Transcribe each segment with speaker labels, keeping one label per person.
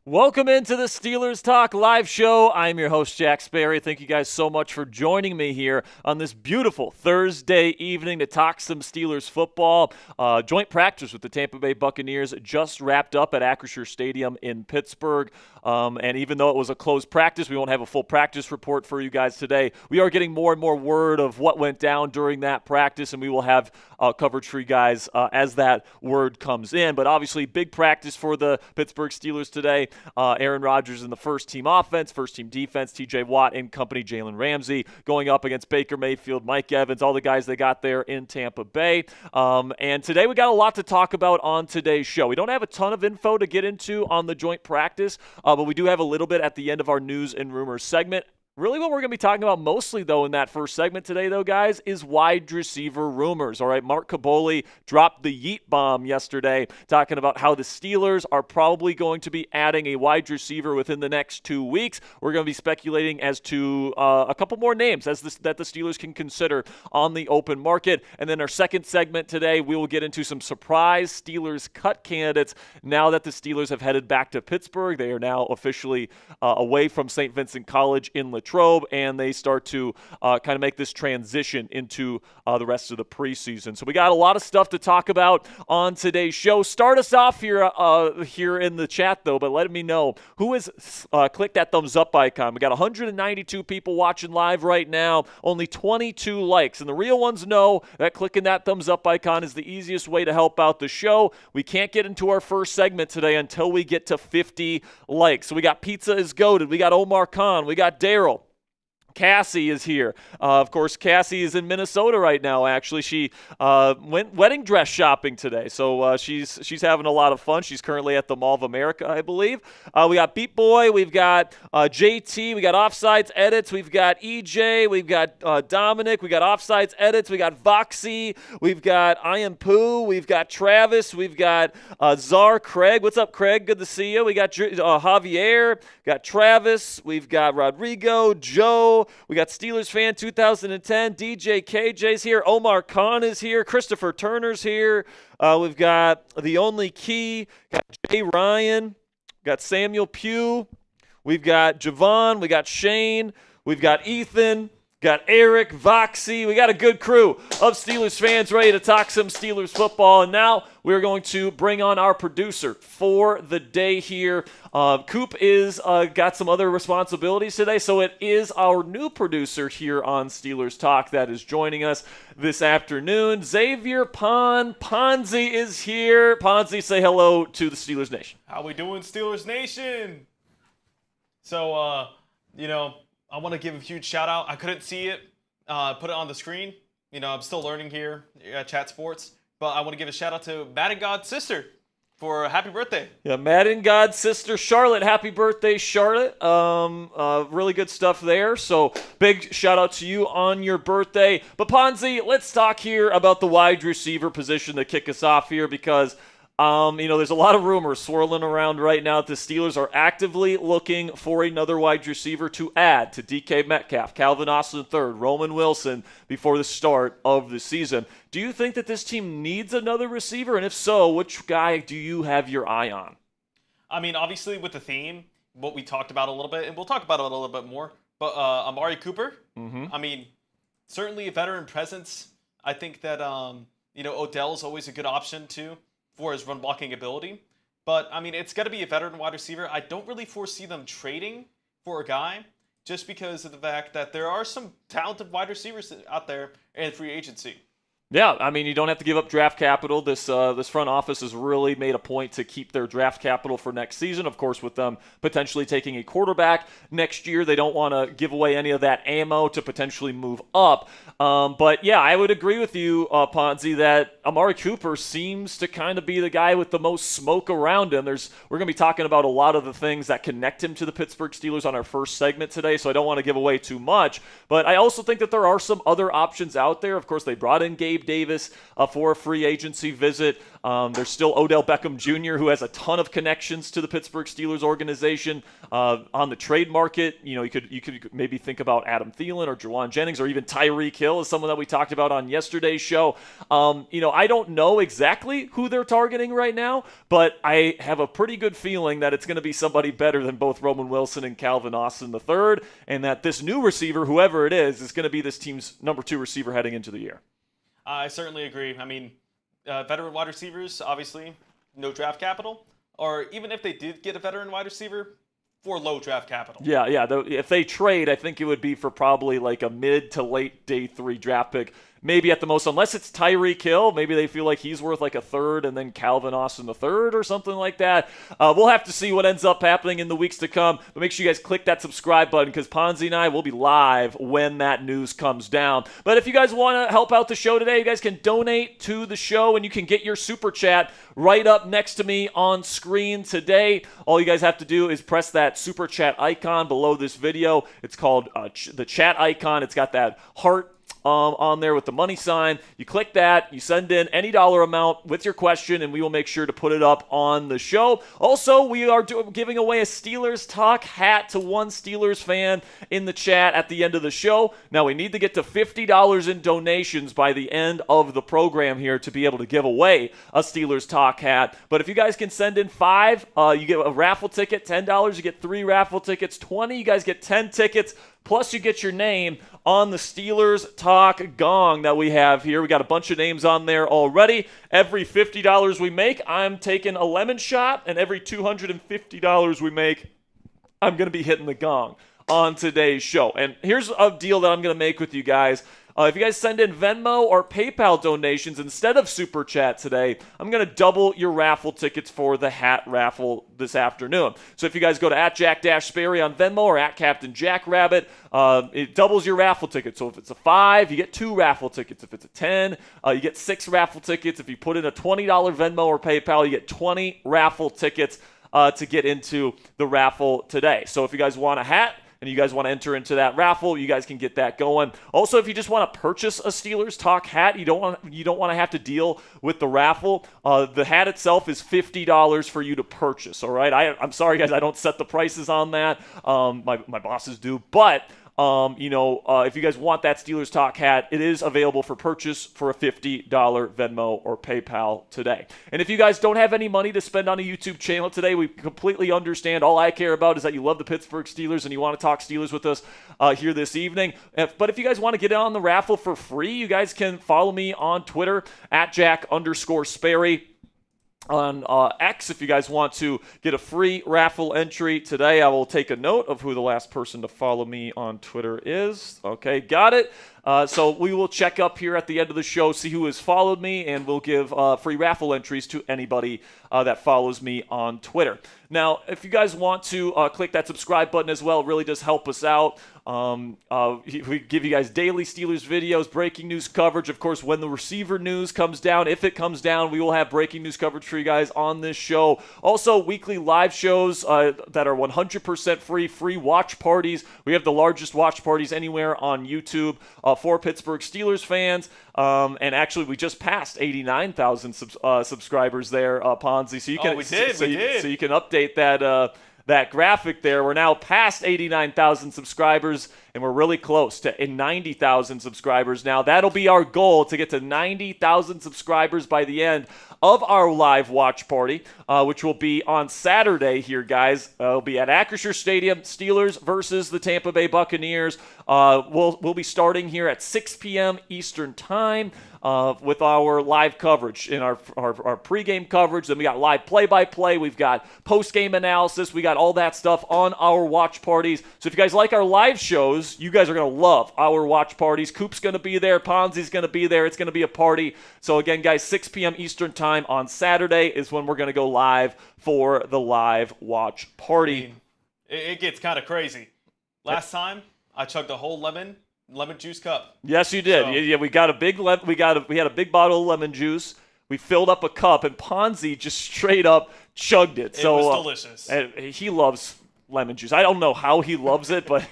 Speaker 1: Welcome into the Steelers Talk live show. I'm your host, Jack Sperry. Thank you guys so much for joining me here on this beautiful Thursday evening to talk some Steelers football. Joint practice with the Tampa Bay Buccaneers just wrapped up at Acrisure Stadium in Pittsburgh. And even though it was a closed practice, we won't have a full practice report for you guys today. We are getting more and more word of what went down during that practice, and we will have coverage for you guys as that word comes in. But obviously, big practice for the Pittsburgh Steelers today. Aaron Rodgers in the first-team offense, first-team defense, T.J. Watt and company, Jalen Ramsey going up against Baker Mayfield, Mike Evans, all the guys they got there in Tampa Bay. And today we got a lot to talk about on today's show. We don't have a ton of info to get into on the joint practice, but we do have a little bit at the end of our news and rumors segment. Really what we're going to be talking about mostly, though, in that first segment today, though, guys, is wide receiver rumors. All right, Mark Kaboly dropped the yeet bomb yesterday, talking about how the Steelers are probably going to be adding a wide receiver within the next 2 weeks. We're going to be speculating as to a couple more names that the Steelers can consider on the open market. And then our second segment today, we will get into some surprise Steelers cut candidates now that the Steelers have headed back to Pittsburgh. They are now officially away from St. Vincent College in Latrobe, and they start to kind of make this transition into the rest of the preseason. So we got a lot of stuff to talk about on today's show. Start us off here here in the chat, though, but let me know who has clicked that thumbs up icon. We got 192 people watching live right now, only 22 likes, and the real ones know that clicking that thumbs up icon is the easiest way to help out the show. We can't get into our first segment today until we get to 50 likes. So we got Pizza is Goated, we got Omar Khan, we got Daryl. Cassie is here. Of course, Cassie is in Minnesota right now, actually. She went wedding dress shopping today, so she's having a lot of fun. She's currently at the Mall of America, I believe. We got Beat Boy. We've got JT. We got Offsides Edits. We've got EJ. We've got Dominic. We got Offsides Edits. We got Voxy. We've got I Am Pooh. We've got Travis. We've got Czar Craig. What's up, Craig? Good to see you. We got Javier. Got Travis. We've got Rodrigo. Joe. We got Steelers Fan 2010, DJ KJ's here, Omar Khan is here, Christopher Turner's here. We've got The Only Key, got Jay Ryan, got Samuel Pugh, we've got Javon, we got Shane, we've got Ethan, got Eric, Voxy. We got a good crew of Steelers fans ready to talk some Steelers football. And now we're going to bring on our producer for the day here. Coop is got some other responsibilities today, so it is our new producer here on Steelers Talk that is joining us this afternoon. Xavier Pon. Ponzi is here. Ponzi, say hello to the Steelers Nation.
Speaker 2: How we doing, Steelers Nation? So, I want to give a huge shout out. I couldn't see it, put it on the screen. I'm still learning here at Chat Sports. But I want to give a shout out to Madden God's sister for a happy birthday.
Speaker 1: Yeah, Madden God's sister, Charlotte. Happy birthday, Charlotte. Really good stuff there. So big shout out to you on your birthday. But Ponzi, let's talk here about the wide receiver position to kick us off here because there's a lot of rumors swirling around right now that the Steelers are actively looking for another wide receiver to add to DK Metcalf, Calvin Austin III, Roman Wilson before the start of the season. Do you think that this team needs another receiver? And if so, which guy do you have your eye on?
Speaker 2: I mean, obviously with the theme, what we talked about a little bit, and we'll talk about it a little bit more, but Amari Cooper, I mean, certainly a veteran presence. I think that, Odell's always a good option too for his run blocking ability. But, I mean, it's got to be a veteran wide receiver. I don't really foresee them trading for a guy just because of the fact that there are some talented wide receivers out there in free agency.
Speaker 1: Yeah, I mean, you don't have to give up draft capital. This front office has really made a point to keep their draft capital for next season. Of course, with them potentially taking a quarterback next year, they don't want to give away any of that ammo to potentially move up. But, yeah, I would agree with you, Ponzi, that Amari Cooper seems to kind of be the guy with the most smoke around him. We're going to be talking about a lot of the things that connect him to the Pittsburgh Steelers on our first segment today, so I don't want to give away too much. But I also think that there are some other options out there. Of course, they brought in Gabe Gabe Davis for a free agency visit. There's still Odell Beckham Jr., who has a ton of connections to the Pittsburgh Steelers organization. On the trade market, you could maybe think about Adam Thielen or Jawan Jennings or even Tyreek Hill as someone that we talked about on yesterday's show. I don't know exactly who they're targeting right now, but I have a pretty good feeling that it's going to be somebody better than both Roman Wilson and Calvin Austin III, and that this new receiver, whoever it is going to be this team's number 2 receiver heading into the year.
Speaker 2: I certainly agree. I mean, veteran wide receivers, obviously, no draft capital. Or even if they did get a veteran wide receiver, for low draft capital.
Speaker 1: Yeah. If they trade, I think it would be for probably like a mid to late day 3 draft pick. Maybe at the most, unless it's Tyreek Hill, maybe they feel like he's worth like a 3rd and then Calvin Austin III or something like that. We'll have to see what ends up happening in the weeks to come. But make sure you guys click that subscribe button because Ponzi and I will be live when that news comes down. But if you guys want to help out the show today, you guys can donate to the show and you can get your super chat right up next to me on screen today. All you guys have to do is press that super chat icon below this video. It's called the chat icon. It's got that heart on there with the money sign. You click that, you send in any dollar amount with your question, and we will make sure to put it up on the show. Also, we are giving away a Steelers Talk hat to one Steelers fan in the chat at the end of the show. Now, we need to get to $50 in donations by the end of the program here to be able to give away a Steelers Talk hat. But if you guys can send in 5, you get a raffle ticket. $10, you get 3 raffle tickets. 20, you guys get 10 tickets. Plus, you get your name on the Steelers Talk gong that we have here. We got a bunch of names on there already. Every $50 we make, I'm taking a lemon shot, and every $250 we make, I'm going to be hitting the gong on today's show. And here's a deal that I'm going to make with you guys. If you guys send in Venmo or PayPal donations instead of Super Chat today, I'm going to double your raffle tickets for the hat raffle this afternoon. So if you guys go to @Jack-Sperry on Venmo or @CaptainJackRabbit, it doubles your raffle ticket. So if it's a 5, you get 2 raffle tickets. If it's a 10, you get 6 raffle tickets. If you put in a $20 Venmo or PayPal, you get 20 raffle tickets to get into the raffle today. So if you guys want a hat, and you guys want to enter into that raffle, you guys can get that going. Also, if you just want to purchase a Steelers Talk hat, you don't want to have to deal with the raffle. The hat itself is $50 for you to purchase. All right, I'm sorry guys, I don't set the prices on that. My bosses do, but if you guys want that Steelers Talk hat, it is available for purchase for a $50 Venmo or PayPal today. And if you guys don't have any money to spend on a YouTube channel today, we completely understand. All I care about is that you love the Pittsburgh Steelers and you want to talk Steelers with us here this evening. But if you guys want to get in on the raffle for free, you guys can follow me on Twitter @Jack_Sperry. On X, if you guys want to get a free raffle entry today, I will take a note of who the last person to follow me on Twitter is. Okay, got it. So we will check up here at the end of the show, see who has followed me, and we'll give free raffle entries to anybody that follows me on Twitter. Now, if you guys want to click that subscribe button as well, it really does help us out. We give you guys daily Steelers videos, breaking news coverage. Of course, when the receiver news comes down, if it comes down, we will have breaking news coverage for you guys on this show. Also, weekly live shows that are 100% free watch parties. We have the largest watch parties anywhere on YouTube for Pittsburgh Steelers fans. And actually, we just passed 89,000 subscribers there, Ponzi. So you can,
Speaker 2: we did.
Speaker 1: So you can update that graphic there. We're now past 89,000 subscribers, and we're really close to 90,000 subscribers now. That'll be our goal, to get to 90,000 subscribers by the end of our live watch party, which will be on Saturday here, guys. It'll be at Acrisure Stadium, Steelers versus the Tampa Bay Buccaneers. We'll be starting here at 6 p.m. Eastern Time. With our live coverage in our pregame coverage. Then we got live play-by-play. We've got post-game analysis. We got all that stuff on our watch parties. So if you guys like our live shows, you guys are going to love our watch parties. Coop's going to be there. Ponzi's going to be there. It's going to be a party. So again, guys, 6 p.m. Eastern Time on Saturday is when we're going to go live for the live watch party.
Speaker 2: It gets kind of crazy. Last time, I chugged a whole lemon juice cup.
Speaker 1: Yes, you did.
Speaker 2: So.
Speaker 1: Yeah, we got a big we had a big bottle of lemon juice. We filled up a cup, and Ponzi just straight up chugged it.
Speaker 2: It was delicious.
Speaker 1: And he loves lemon juice. I don't know how he loves it, but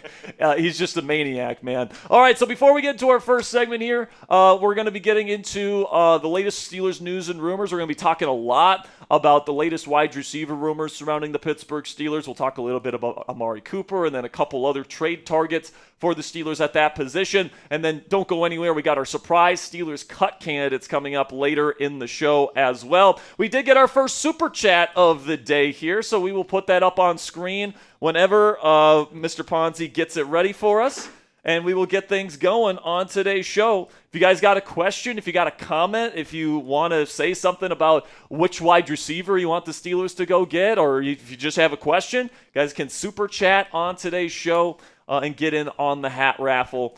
Speaker 1: he's just a maniac, man. All right, so before we get into our first segment here, we're going to be getting into the latest Steelers news and rumors. We're going to be talking a lot about the latest wide receiver rumors surrounding the Pittsburgh Steelers. We'll talk a little bit about Amari Cooper and then a couple other trade targets for the Steelers at that position. And then don't go anywhere. We got our surprise Steelers cut candidates coming up later in the show as well. We did get our first super chat of the day here, so we will put that up on screen whenever Mr. Ponzi gets it ready for us. And we will get things going on today's show. If you guys got a question, if you got a comment, if you want to say something about which wide receiver you want the Steelers to go get, or if you just have a question, you guys can super chat on today's show and get in on the hat raffle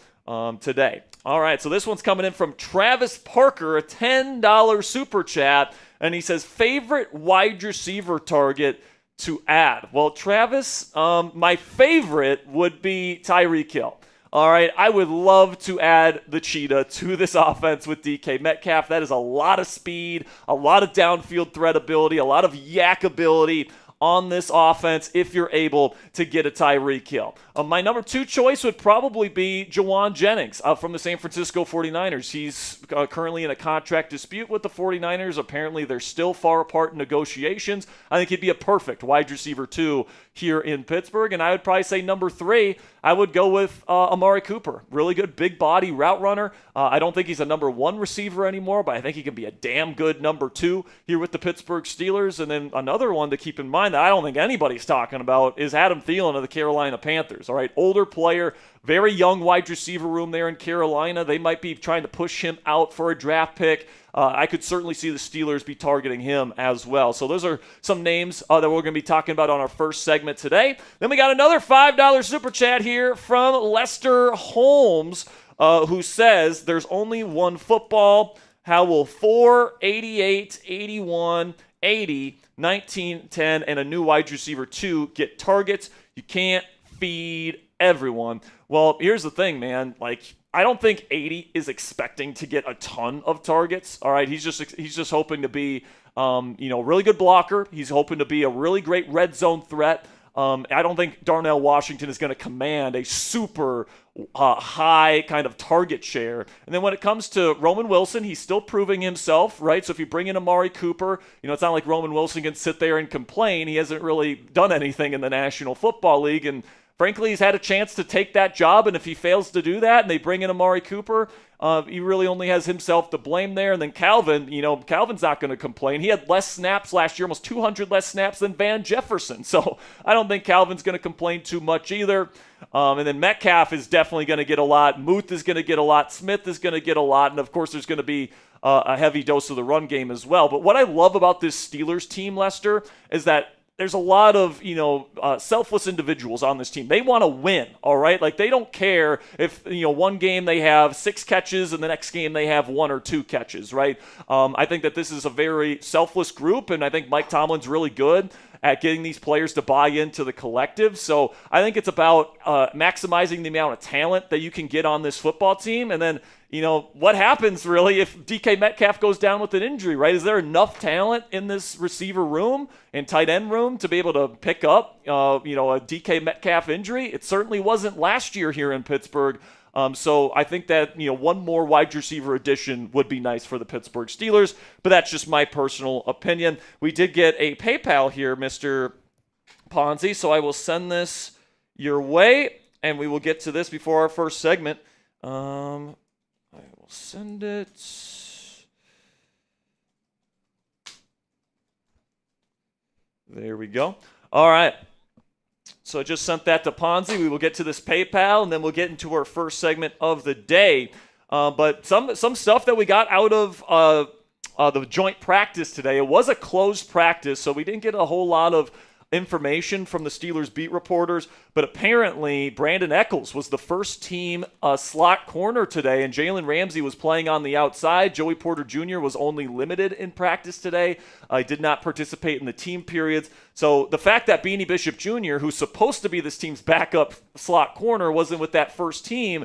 Speaker 1: today. All right, so this one's coming in from Travis Parker, a $10 super chat, and he says, favorite wide receiver target to add. Well, Travis, my favorite would be Tyreek Hill. All right, I would love to add the cheetah to this offense with DK Metcalf. That is a lot of speed, a lot of downfield threat ability, a lot of yak ability on this offense if you're able to get a Tyreek Hill. My number 2 choice would probably be Jawan Jennings from the San Francisco 49ers. He's currently in a contract dispute with the 49ers. Apparently, they're still far apart in negotiations. I think he'd be a perfect wide receiver 2 here in Pittsburgh. And I would probably say number 3, I would go with Amari Cooper. Really good big body route runner. I don't think he's a number 1 receiver anymore, but I think he can be a damn good number 2 here with the Pittsburgh Steelers. And then another one to keep in mind that I don't think anybody's talking about is Adam Thielen of the Carolina Panthers. All right, older player, very young wide receiver room there in Carolina. They might be trying to push him out for a draft pick. I could certainly see the Steelers be targeting him as well. So those are some names that we're going to be talking about on our first segment today. Then we got another $5 super chat here from Lester Holmes, who says, there's only one football. How will 4, 88, 81, 80, 19, 10, and a new wide receiver 2 get targets? You can't feed everyone. Well, here's the thing, man. I don't think 80 is expecting to get a ton of targets. All right, he's just hoping to be, a really good blocker. He's hoping to be a really great red zone threat. I don't think Darnell Washington is going to command a super high kind of target share. And then when it comes to Roman Wilson, he's still proving himself, right? So if you bring in Amari Cooper, it's not like Roman Wilson can sit there and complain. He hasn't really done anything in the National Football League, and frankly, he's had a chance to take that job, and if he fails to do that and they bring in Amari Cooper, he really only has himself to blame there. And then Calvin, Calvin's not going to complain. He had less snaps last year, almost 200 less snaps than Van Jefferson. So I don't think Calvin's going to complain too much either. And then Metcalf is definitely going to get a lot. Muth is going to get a lot. Smith is going to get a lot. And, of course, there's going to be a heavy dose of the run game as well. But what I love about this Steelers team, Lester, is that there's a lot of, selfless individuals on this team. They want to win, all right? They don't care if, one game they have 6 catches and the next game they have 1 or 2 catches, right? I think that this is a very selfless group, and I think Mike Tomlin's really good at getting these players to buy into the collective. So I think it's about maximizing the amount of talent that you can get on this football team. And then, what happens really if DK Metcalf goes down with an injury, right? Is there enough talent in this receiver room and tight end room to be able to pick up, a DK Metcalf injury? It certainly wasn't last year here in Pittsburgh. So I think that, one more wide receiver addition would be nice for the Pittsburgh Steelers, but that's just my personal opinion. We did get a PayPal here, Mr. Ponzi, so I will send this your way, and we will get to this before our first segment. I will send it. There we go. All right. So I just sent that to Ponzi. We will get to this PayPal, and then we'll get into our first segment of the day. But some stuff that we got out of the joint practice today. It was a closed practice, so we didn't get a whole lot of information from the Steelers beat reporters, but apparently Brandon Echols was the first team slot corner today, and Jalen Ramsey was playing on the outside. Joey Porter Jr. was only limited in practice today. He did not participate in the team periods. So the fact that Beanie Bishop Jr., who's supposed to be this team's backup slot corner, wasn't with that first team,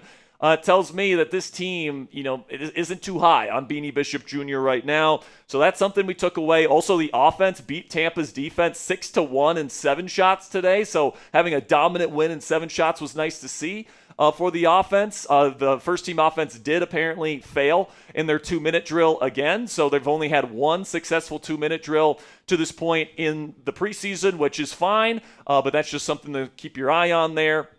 Speaker 1: tells me that this team, it isn't too high on Beanie Bishop Jr. right now. So that's something we took away. Also, the offense beat Tampa's defense 6-1 in 7 shots today. So having a dominant win in 7 shots was nice to see. For the offense, the first team offense did apparently fail in their 2-minute drill again. So they've only had 1 successful 2-minute drill to this point in the preseason, which is fine. But that's just something to keep your eye on there.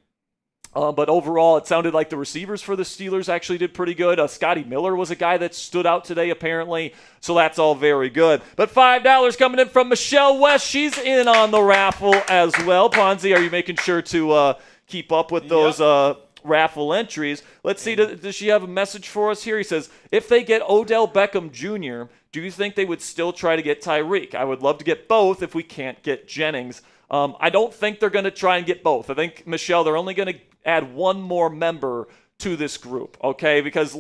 Speaker 1: But overall, it sounded like the receivers for the Steelers actually did pretty good. Scotty Miller was a guy that stood out today, apparently. So that's all very good. But $5 coming in from Michelle West. She's in on the raffle as well. Ponzi, are you making sure to keep up with those raffle entries? Let's see, does she have a message for us here? He says, if they get Odell Beckham Jr., do you think they would still try to get Tyreek? I would love to get both if we can't get Jennings. I don't think they're going to try and get both. I think, Michelle, they're only going to add one more member to this group, okay? Because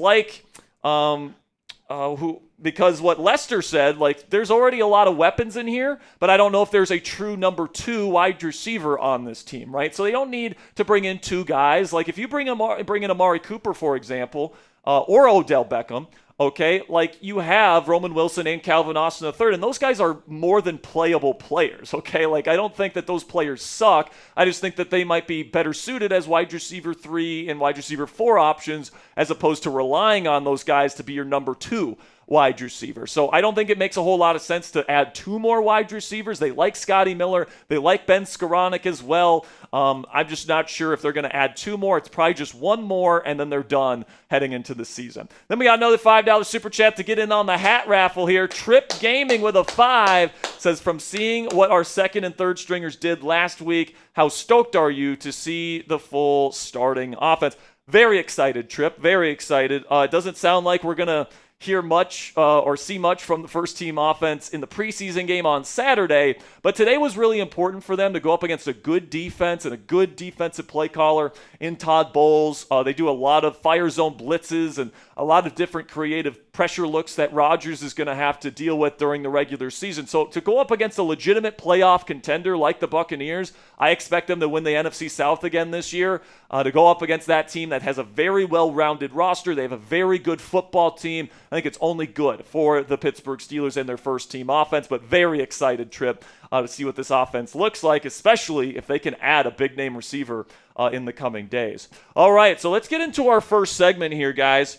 Speaker 1: because what Lester said, there's already a lot of weapons in here, but I don't know if there's a true number 2 wide receiver on this team, right? So they don't need to bring in 2 guys. Like if you bring in Amari Cooper, for example, or Odell Beckham, okay, you have Roman Wilson and Calvin Austin III, and those guys are more than playable players, okay? I don't think that those players suck. I just think that they might be better suited as wide receiver 3 and wide receiver 4 options as opposed to relying on those guys to be your number 2 wide receiver. So I don't think it makes a whole lot of sense to add 2 more wide receivers. They like Scotty Miller. They like Ben Skoranek as well. I'm just not sure if they're going to add 2 more. It's probably just 1 more, and then they're done heading into the season. Then we got another $5 super chat to get in on the hat raffle here. Trip Gaming with a 5 says, from seeing what our second and third stringers did last week, how stoked are you to see the full starting offense? Very excited, Trip. Very excited. It doesn't sound like we're going to hear much or see much from the first team offense in the preseason game on Saturday, but today was really important for them to go up against a good defense and a good defensive play caller in Todd Bowles. They do a lot of fire zone blitzes and a lot of different creative pressure looks that Rodgers is going to have to deal with during the regular season. So to go up against a legitimate playoff contender like the Buccaneers, I expect them to win the NFC South again this year. To go up against that team that has a very well-rounded roster. They have a very good football team. I think it's only good for the Pittsburgh Steelers and their first team offense, but very excited, Trip, to see what this offense looks like, especially if they can add a big-name receiver in the coming days. All right, so let's get into our first segment here, guys.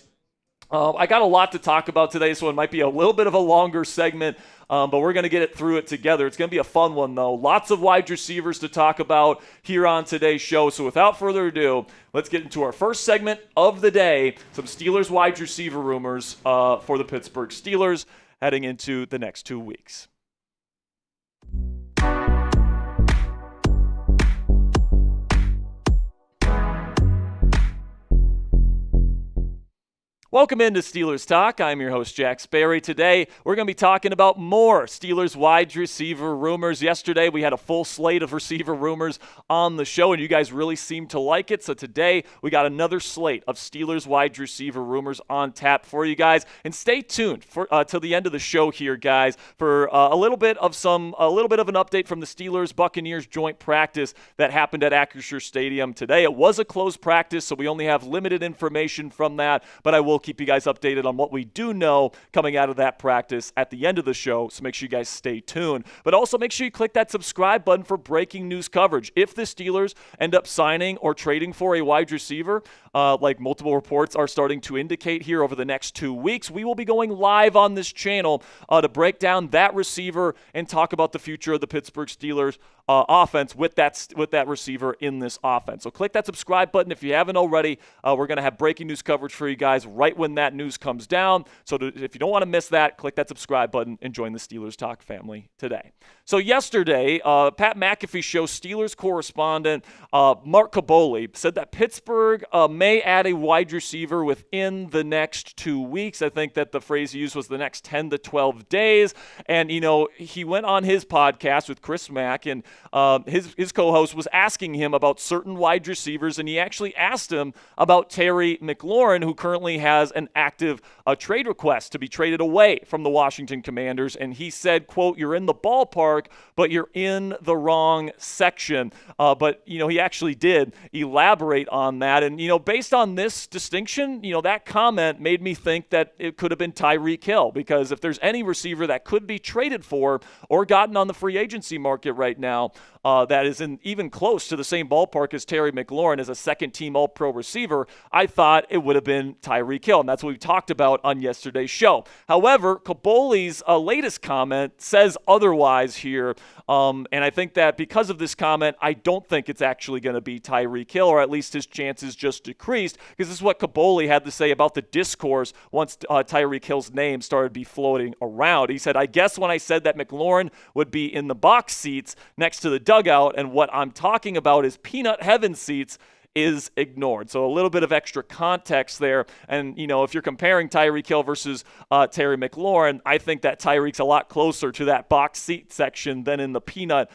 Speaker 1: I got a lot to talk about today, so it might be a little bit of a longer segment, but we're going to get through it together. It's going to be a fun one, though. Lots of wide receivers to talk about here on today's show. So without further ado, let's get into our first segment of the day, some Steelers wide receiver rumors for the Pittsburgh Steelers heading into the next 2 weeks. Welcome into Steelers Talk. I'm your host, Jack Sperry. Today, we're going to be talking about more Steelers wide receiver rumors. Yesterday, we had a full slate of receiver rumors on the show, and you guys really seemed to like it. So today, we got another slate of Steelers wide receiver rumors on tap for you guys. And stay tuned for till the end of the show here, guys, for a little bit of an update from the Steelers Buccaneers joint practice that happened at Acrisure Stadium today. It was a closed practice, so we only have limited information from that, but I will keep you guys updated on what we do know coming out of that practice at the end of the show, so make sure you guys stay tuned. But also make sure you click that subscribe button for breaking news coverage. If the Steelers end up signing or trading for a wide receiver, like multiple reports are starting to indicate here over the next 2 weeks, we will be going live on this channel to break down that receiver and talk about the future of the Pittsburgh Steelers offense with that receiver in this offense. So click that subscribe button if you haven't already. We're going to have breaking news coverage for you guys right when that news comes down. So if you don't want to miss that, click that subscribe button and join the Steelers Talk family today. So yesterday, Pat McAfee show Steelers correspondent Mark Kaboly said that Pittsburgh may add a wide receiver within the next 2 weeks. I think that the phrase he used was the next 10 to 12 days. And, he went on his podcast with Chris Mack, and his co-host was asking him about certain wide receivers, and he actually asked him about Terry McLaurin, who currently has an active trade request to be traded away from the Washington Commanders. And he said, quote, "You're in the ballpark, but you're in the wrong section." But, he actually did elaborate on that. And, based on this distinction, that comment made me think that it could have been Tyreek Hill, because if there's any receiver that could be traded for or gotten on the free agency market right now that is in even close to the same ballpark as Terry McLaurin as a second-team All-Pro receiver, I thought it would have been Tyreek Hill, and that's what we talked about on yesterday's show. However, Kaboly's latest comment says otherwise here, and I think that because of this comment, I don't think it's actually going to be Tyreek Hill, or at least his chances just decreased, because this is what Kaboly had to say about the discourse once Tyreek Hill's name started to be floating around. He said, "I guess when I said that McLaurin would be in the box seats next to the dugout, and what I'm talking about is peanut heaven seats, is ignored." So a little bit of extra context there. And, if you're comparing Tyreek Hill versus Terry McLaurin, I think that Tyreek's a lot closer to that box seat section than in the peanut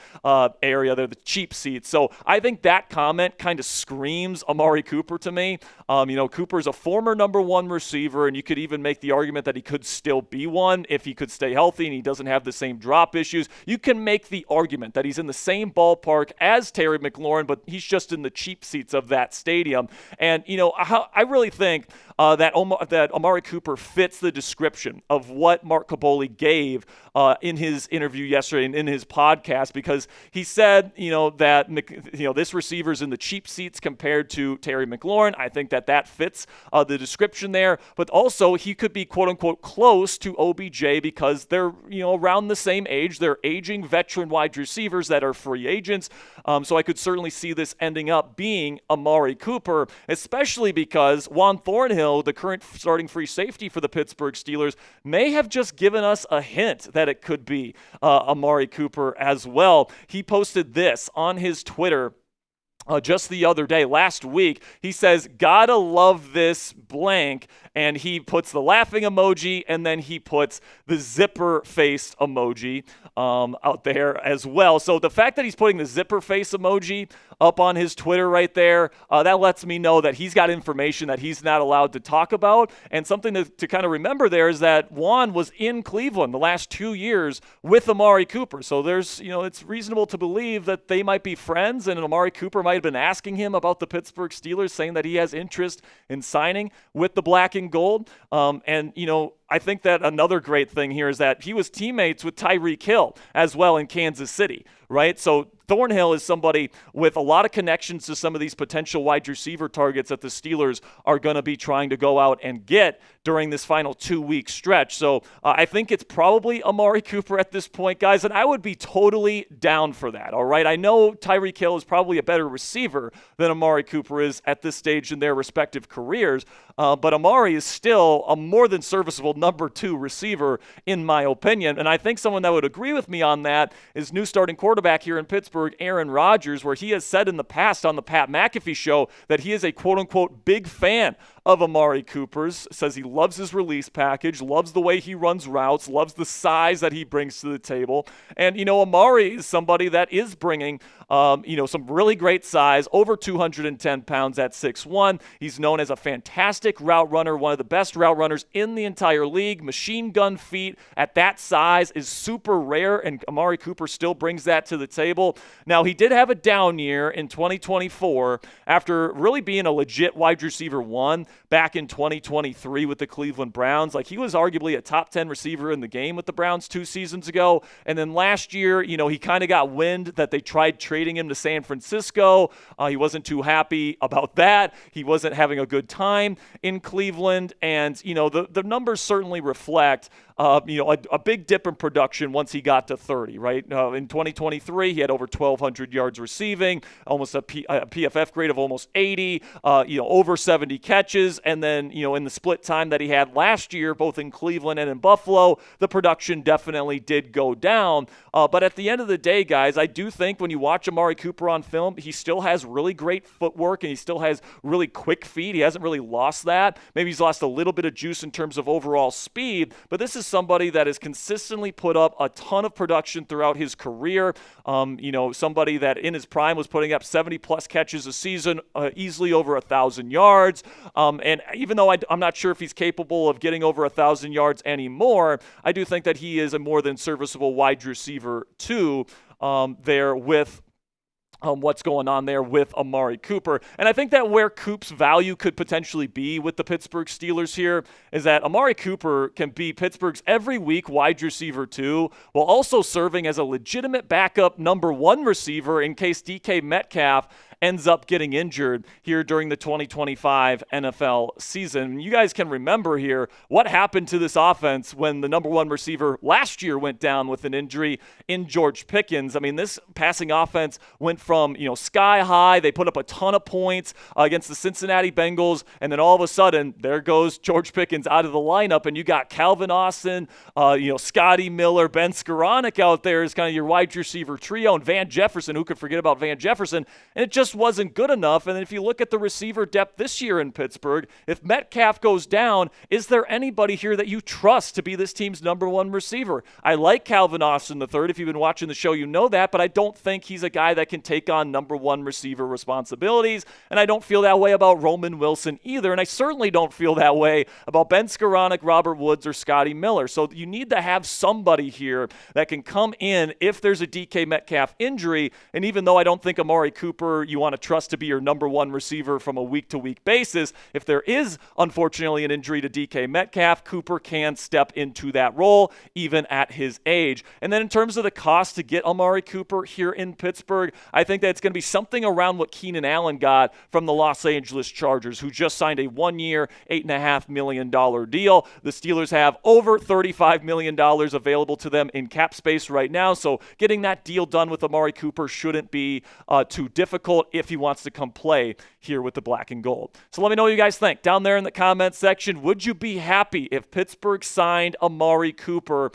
Speaker 1: area. They're the cheap seats. So I think that comment kind of screams Amari Cooper to me. Cooper's a former number one receiver, and you could even make the argument that he could still be one if he could stay healthy and he doesn't have the same drop issues. You can make the argument that he's in the same ballpark as Terry McLaurin, but he's just in the cheap seats of that stadium. And, I really think that Amari Cooper fits the description of what Mark Kaboly gave in his interview yesterday and in his podcast, because he said, that, this receiver's in the cheap seats compared to Terry McLaurin. I think that fits the description there, but also he could be quote unquote close to OBJ because they're, around the same age. They're aging veteran wide receivers that are free agents. So I could certainly see this ending up being Amari Cooper, especially because Juan Thornhill, the current starting free safety for the Pittsburgh Steelers, may have just given us a hint that it could be Amari Cooper as well. He posted this on his Twitter just the other day, last week. He says, "Gotta love this blank," and he puts the laughing emoji, and then he puts the zipper face emoji out there as well. So the fact that he's putting the zipper face emoji up on his Twitter right there, that lets me know that he's got information that he's not allowed to talk about. And something to kind of remember there is that Juan was in Cleveland the last 2 years with Amari Cooper. So there's, it's reasonable to believe that they might be friends, and Amari Cooper might have been asking him about the Pittsburgh Steelers, saying that he has interest in signing with the black and gold. I think that another great thing here is that he was teammates with Tyreek Hill as well in Kansas City, right? So Thornhill is somebody with a lot of connections to some of these potential wide receiver targets that the Steelers are going to be trying to go out and get during this final 2-week stretch. So I think it's probably Amari Cooper at this point, guys, and I would be totally down for that, all right? I know Tyreek Hill is probably a better receiver than Amari Cooper is at this stage in their respective careers, but Amari is still a more than serviceable number 2 receiver, in my opinion. And I think someone that would agree with me on that is new starting quarterback here in Pittsburgh, Aaron Rodgers, where he has said in the past on the Pat McAfee show that he is a quote-unquote big fan of Amari Cooper's, says he loves his release package, loves the way he runs routes, loves the size that he brings to the table. And, Amari is somebody that is bringing, some really great size, over 210 pounds at 6'1". He's known as a fantastic route runner, one of the best route runners in the entire league. Machine gun feet at that size is super rare, and Amari Cooper still brings that to the table. Now, he did have a down year in 2024 after really being a legit wide receiver 1 back in 2023 with the Cleveland Browns. Like, he was arguably a top 10 receiver in the game with the Browns 2 seasons ago. And then last year, he kind of got wind that they tried trading him to San Francisco. He wasn't too happy about that. He wasn't having a good time in Cleveland. And, the numbers certainly reflect a big dip in production once he got to 30, right? In 2023, he had over 1,200 yards receiving, almost a PFF grade of almost 80, over 70 catches. catches, and then, in the split time that he had last year, both in Cleveland and in Buffalo, the production definitely did go down. But at the end of the day, guys, I do think when you watch Amari Cooper on film, he still has really great footwork and he still has really quick feet. He hasn't really lost that. Maybe he's lost a little bit of juice in terms of overall speed, but this is somebody that has consistently put up a ton of production throughout his career. Somebody that in his prime was putting up 70-plus catches a season, easily over 1,000 yards. And even though I'm not sure if he's capable of getting over 1,000 yards anymore, I do think that he is a more than serviceable wide receiver too, there with what's going on there with Amari Cooper. And I think that where Coop's value could potentially be with the Pittsburgh Steelers here is that Amari Cooper can be Pittsburgh's every week wide receiver too, while also serving as a legitimate backup number one receiver in case DK Metcalf ends up getting injured here during the 2025 NFL season. You guys can remember here what happened to this offense when the number one receiver last year went down with an injury in George Pickens. I mean, this passing offense went from, sky high. They put up a ton of points against the Cincinnati Bengals, and then all of a sudden, there goes George Pickens out of the lineup, and you got Calvin Austin, Scotty Miller, Ben Skoranek out there as kind of your wide receiver trio, and Van Jefferson. Who could forget about Van Jefferson? And it just wasn't good enough. And then if you look at the receiver depth this year in Pittsburgh, if Metcalf goes down, is there anybody here that you trust to be this team's number one receiver? I like Calvin Austin III. If you've been watching the show, you know that, but I don't think he's a guy that can take on number one receiver responsibilities. And I don't feel that way about Roman Wilson either. And I certainly don't feel that way about Ben Skoranek, Robert Woods, or Scotty Miller. So you need to have somebody here that can come in if there's a DK Metcalf injury. And even though I don't think Amari Cooper you want to trust to be your number one receiver from a week-to-week basis, if there is, unfortunately, an injury to DK Metcalf, Cooper can step into that role, even at his age. And then in terms of the cost to get Amari Cooper here in Pittsburgh, I think that it's going to be something around what Keenan Allen got from the Los Angeles Chargers, who just signed a one-year, $8.5 million deal. The Steelers have over $35 million available to them in cap space right now, so getting that deal done with Amari Cooper shouldn't be too difficult if he wants to come play here with the black and gold. So let me know what you guys think down there in the comments section. Would you be happy if Pittsburgh signed Amari Cooper?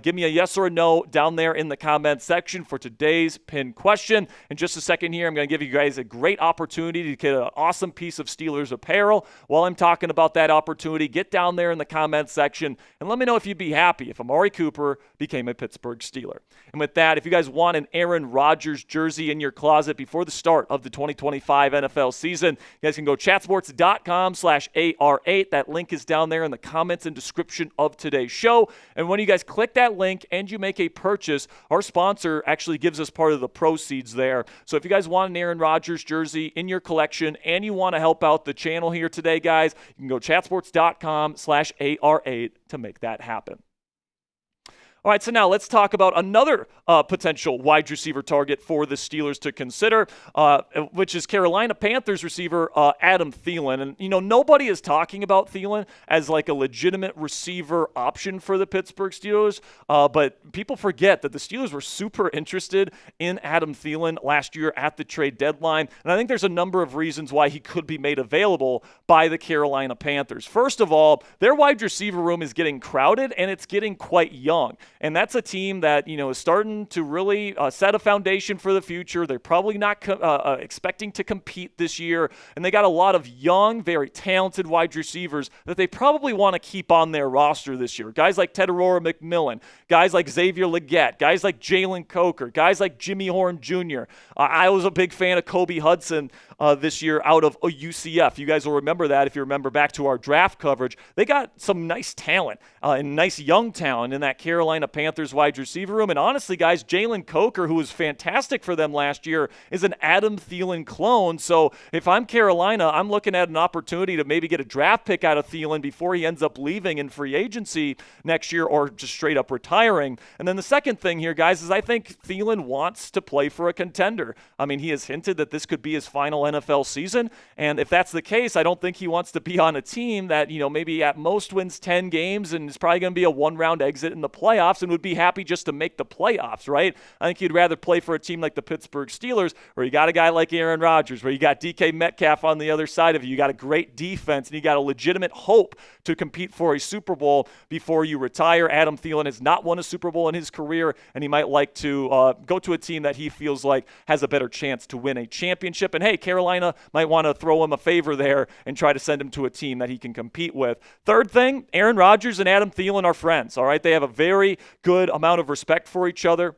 Speaker 1: Give me a yes or a no down there in the comments section for today's pinned question. In just a second here, I'm going to give you guys a great opportunity to get an awesome piece of Steelers apparel. While I'm talking about that opportunity, get down there in the comments section and let me know if you'd be happy if Amari Cooper became a Pittsburgh Steeler. And with that, if you guys want an Aaron Rodgers jersey in your closet before the start of the 2025 NFL season, you guys can go chatsports.com/AR8. That link is down there in the comments and description of today's show. And when you guys click that link and you make a purchase, our sponsor actually gives us part of the proceeds there. So if you guys want an Aaron Rodgers jersey in your collection and you want to help out the channel here today, guys, you can go chatsports.com/AR8 to make that happen. All right, so now let's talk about another potential wide receiver target for the Steelers to consider, which is Carolina Panthers receiver Adam Thielen. And, nobody is talking about Thielen as like a legitimate receiver option for the Pittsburgh Steelers, but people forget that the Steelers were super interested in Adam Thielen last year at the trade deadline. And I think there's a number of reasons why he could be made available by the Carolina Panthers. First of all, their wide receiver room is getting crowded and it's getting quite young. And that's a team that, is starting to really set a foundation for the future. They're probably not expecting to compete this year. And they got a lot of young, very talented wide receivers that they probably want to keep on their roster this year. Guys like Tedorora McMillan, guys like Xavier Legette, guys like Jalen Coker, guys like Jimmy Horn Jr. I was a big fan of Kobe Hudson this year out of UCF. You guys will remember that if you remember back to our draft coverage. They got some nice talent and nice young talent in that Carolina Panthers wide receiver room. And honestly, guys, Jalen Coker, who was fantastic for them last year, is an Adam Thielen clone. So if I'm Carolina, I'm looking at an opportunity to maybe get a draft pick out of Thielen before he ends up leaving in free agency next year or just straight up retiring. And then the second thing here, guys, is I think Thielen wants to play for a contender. I mean, he has hinted that this could be his final NFL season. And if that's the case, I don't think he wants to be on a team that, maybe at most wins 10 games and is probably going to be a one-round exit in the playoffs. playoffs and would be happy just to make the playoffs, right? I think he'd rather play for a team like the Pittsburgh Steelers, where you got a guy like Aaron Rodgers, where you got DK Metcalf on the other side of you. You got a great defense, and you got a legitimate hope to compete for a Super Bowl before you retire. Adam Thielen has not won a Super Bowl in his career, and he might like to go to a team that he feels like has a better chance to win a championship. And hey, Carolina might want to throw him a favor there and try to send him to a team that he can compete with. Third thing, Aaron Rodgers and Adam Thielen are friends, all right? They have a very good amount of respect for each other.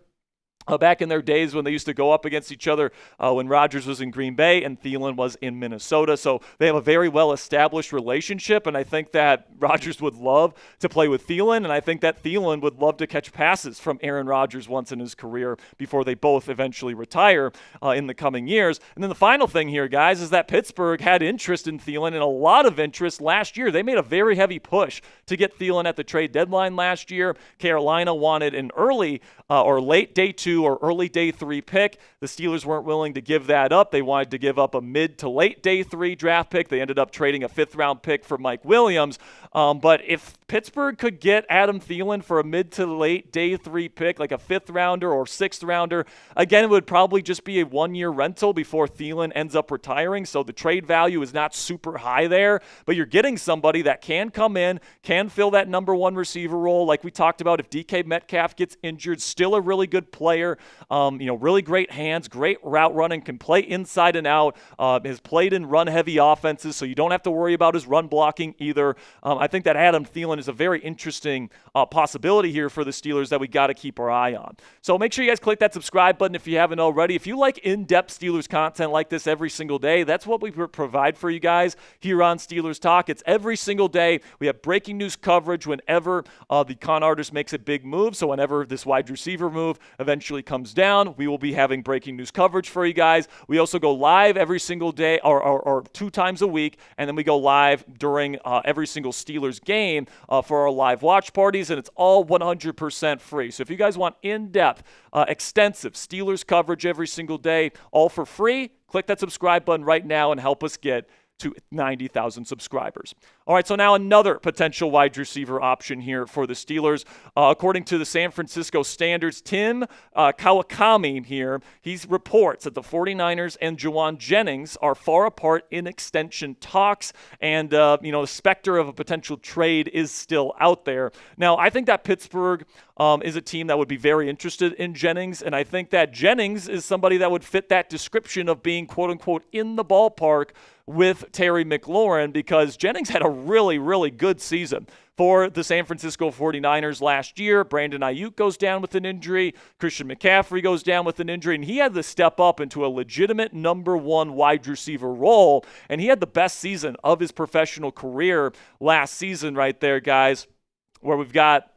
Speaker 1: Back in their days when they used to go up against each other when Rodgers was in Green Bay and Thielen was in Minnesota. So they have a very well-established relationship, and I think that Rodgers would love to play with Thielen, and I think that Thielen would love to catch passes from Aaron Rodgers once in his career before they both eventually retire in the coming years. And then the final thing here, guys, is that Pittsburgh had interest in Thielen and a lot of interest last year. They made a very heavy push to get Thielen at the trade deadline last year. Carolina wanted an early or late day 2 or early day 3 pick. The Steelers weren't willing to give that up. They wanted to give up a mid to late day 3 draft pick. They ended up trading a 5th round pick for Mike Williams. But if Pittsburgh could get Adam Thielen for a mid to late day 3 pick, like a 5th rounder or 6th rounder, again, it would probably just be a 1-year rental before Thielen ends up retiring. So the trade value is not super high there, but you're getting somebody that can come in, can fill that number 1 receiver role. Like we talked about, if DK Metcalf gets injured, still a really good player, really great hands, great route running, can play inside and out, has played in run-heavy offenses, so you don't have to worry about his run blocking either. I think that Adam Thielen is a very interesting possibility here for the Steelers that we got to keep our eye on. So make sure you guys click that subscribe button if you haven't already. If you like in-depth Steelers content like this every single day, that's what we provide for you guys here on Steelers Talk. It's every single day. We have breaking news coverage whenever the con artist makes a big move. So whenever this wide receiver move eventually comes down, we will be having breaking news coverage for you guys. We also go live every single day or 2 times a week, and then we go live during every single Steelers game for our live watch parties, and it's all 100% free. So if you guys want in-depth, extensive Steelers coverage every single day, all for free, click that subscribe button right now and help us get to 90,000 subscribers. All right, so now another potential wide receiver option here for the Steelers. According to the San Francisco Standard's Tim Kawakami here, he reports that the 49ers and Juwan Jennings are far apart in extension talks, and the specter of a potential trade is still out there. Now, I think that Pittsburgh is a team that would be very interested in Jennings, and I think that Jennings is somebody that would fit that description of being, quote-unquote, in the ballpark with Terry McLaurin, because Jennings had a really, really good season for the San Francisco 49ers last year. Brandon Ayuk goes down with an injury. Christian McCaffrey goes down with an injury, and he had to step up into a legitimate number 1 wide receiver role, and he had the best season of his professional career last season right there, guys, where we've got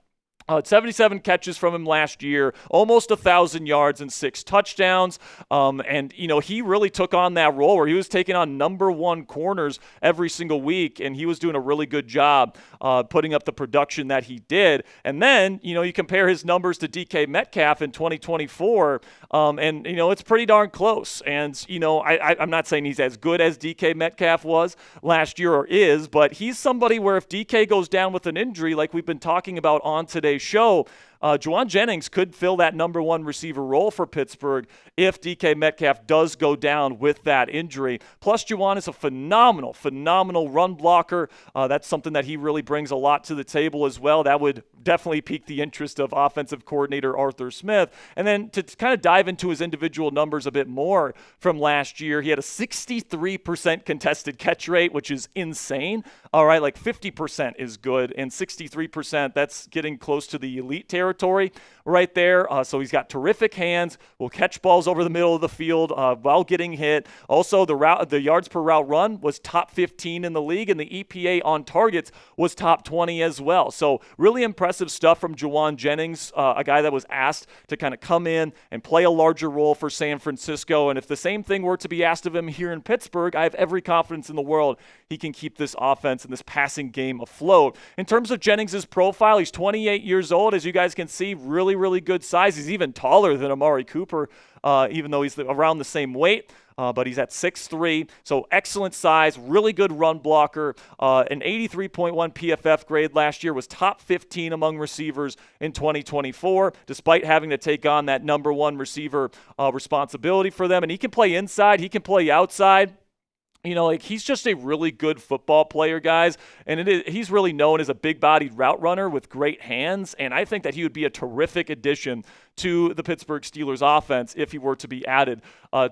Speaker 1: 77 catches from him last year, almost 1,000 yards and 6 touchdowns. And he really took on that role where he was taking on number 1 corners every single week, and he was doing a really good job putting up the production that he did. And then, you compare his numbers to DK Metcalf in 2024, and it's pretty darn close. And, I'm not saying he's as good as DK Metcalf was last year or is, but he's somebody where if DK goes down with an injury, like we've been talking about on today's show, Juwan Jennings could fill that number 1 receiver role for Pittsburgh if DK Metcalf does go down with that injury. Plus, Juwan is a phenomenal run blocker. That's something that he really brings a lot to the table as well. That would definitely pique the interest of offensive coordinator Arthur Smith. And then to kind of dive into his individual numbers a bit more from last year, he had a 63% contested catch rate, which is insane. All right, like 50% is good, and 63%, that's getting close to the elite territory right there. So he's got terrific hands, will catch balls over the middle of the field while getting hit. Also, the yards per route run was top 15 in the league, and the EPA on targets was top 20 as well. So really impressive stuff from Juwan Jennings, a guy that was asked to kind of come in and play a larger role for San Francisco. And if the same thing were to be asked of him here in Pittsburgh, I have every confidence in the world he can keep this offense and this passing game afloat. In terms of Jennings' profile, he's 28 years old. As you guys can see, really good size. He's even taller than Amari Cooper even though he's around the same weight. But he's at 6'3", so excellent size, really good run blocker, an 83.1 PFF grade last year, was top 15 among receivers in 2024, despite having to take on that number one receiver responsibility for them. And he can play inside, he can play outside. He's just a really good football player, guys, and he's really known as a big-bodied route runner with great hands, and I think that he would be a terrific addition to the Pittsburgh Steelers offense if he were to be added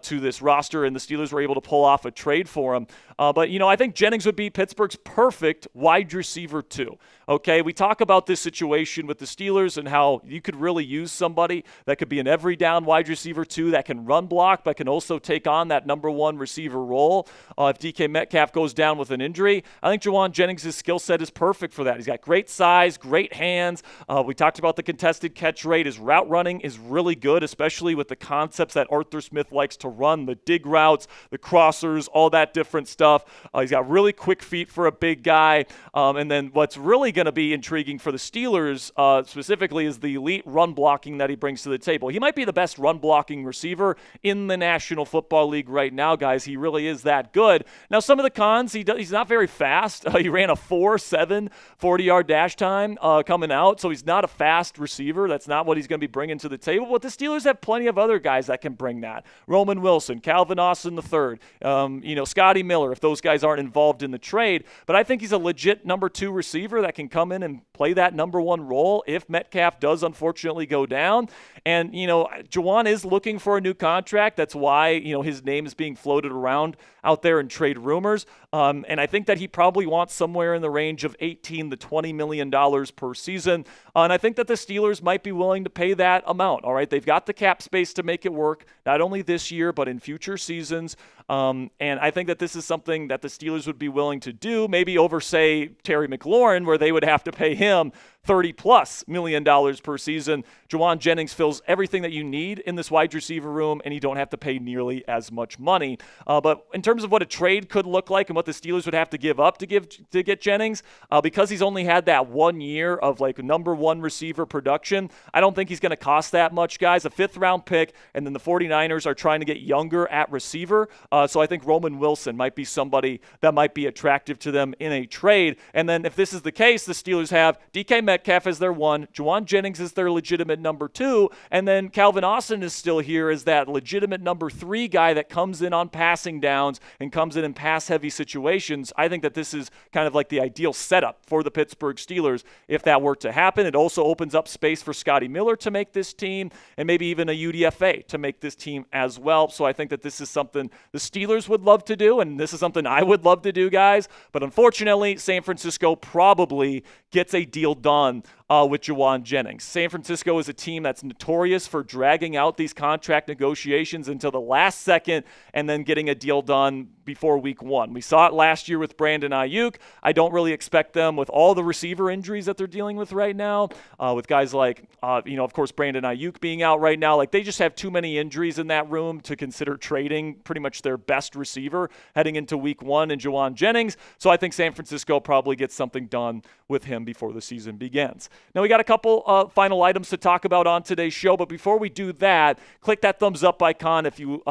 Speaker 1: to this roster, and the Steelers were able to pull off a trade for him. But I think Jennings would be Pittsburgh's perfect wide receiver too. Okay, we talk about this situation with the Steelers and how you could really use somebody that could be an every down wide receiver too, that can run block, but can also take on that number one receiver role. If DK Metcalf goes down with an injury, I think Jauan Jennings' skill set is perfect for that. He's got great size, great hands. We talked about the contested catch rate. His route running is really good, especially with the concepts that Arthur Smith likes to run, the dig routes, the crossers, all that different stuff. He's got really quick feet for a big guy. And then what's really going to be intriguing for the Steelers specifically is the elite run blocking that he brings to the table. He might be the best run blocking receiver in the National Football League right now, guys. He really is that good. Now, some of the cons, he's not very fast. He ran a 4.7 40-yard dash time coming out, so he's not a fast receiver. That's not what he's going to be bringing to the table. But the Steelers have plenty of other guys that can bring that. Roman Wilson, Calvin Austin III, Scotty Miller, if those guys aren't involved in the trade. But I think he's a legit number two receiver that can come in and play that number one role if Metcalf does unfortunately go down. And, Jauan is looking for a new contract. That's why, his name is being floated around out there in trade rumors. And I think that he probably wants somewhere in the range of $18 to $20 million per season. And I think that the Steelers might be willing to pay that amount. All right. They've got the cap space to make it work, not only this year, but in future seasons. And I think that this is something that the Steelers would be willing to do, maybe over, say, Terry McLaurin, where they would have to pay him $30+ million per season. Jauan Jennings fills everything that you need in this wide receiver room, and you don't have to pay nearly as much money. But in terms of what a trade could look like and what the Steelers would have to give up to get Jennings, because he's only had that 1 year of number one receiver production, I don't think he's going to cost that much, guys. A 5th-round pick, and then the 49ers are trying to get younger at receiver. So I think Roman Wilson might be somebody that might be attractive to them in a trade. And then if this is the case, the Steelers have DK Metcalf as their 1, Jauan Jennings is their legitimate number 2, and then Calvin Austin is still here as that legitimate number 3 guy that comes in on passing downs and comes in pass-heavy situations. I think that this is kind of like the ideal setup for the Pittsburgh Steelers if that were to happen. It also opens up space for Scotty Miller to make this team, and maybe even a UDFA to make this team as well. So I think that this is something the Steelers would love to do, and this is something I would love to do, guys. But unfortunately, San Francisco probably gets a deal done with Jauan Jennings. San Francisco is a team that's notorious for dragging out these contract negotiations until the last second and then getting a deal done before week 1. We saw it last year with Brandon Ayuk. I don't really expect them with all the receiver injuries that they're dealing with right now, with guys like, of course, Brandon Ayuk being out right now. They just have too many injuries in that room to consider trading pretty much their best receiver heading into week 1 in Jauan Jennings. So I think San Francisco probably gets something done with him before the season begins. Now, we got a couple final items to talk about on today's show, but before we do that, click that thumbs up icon if you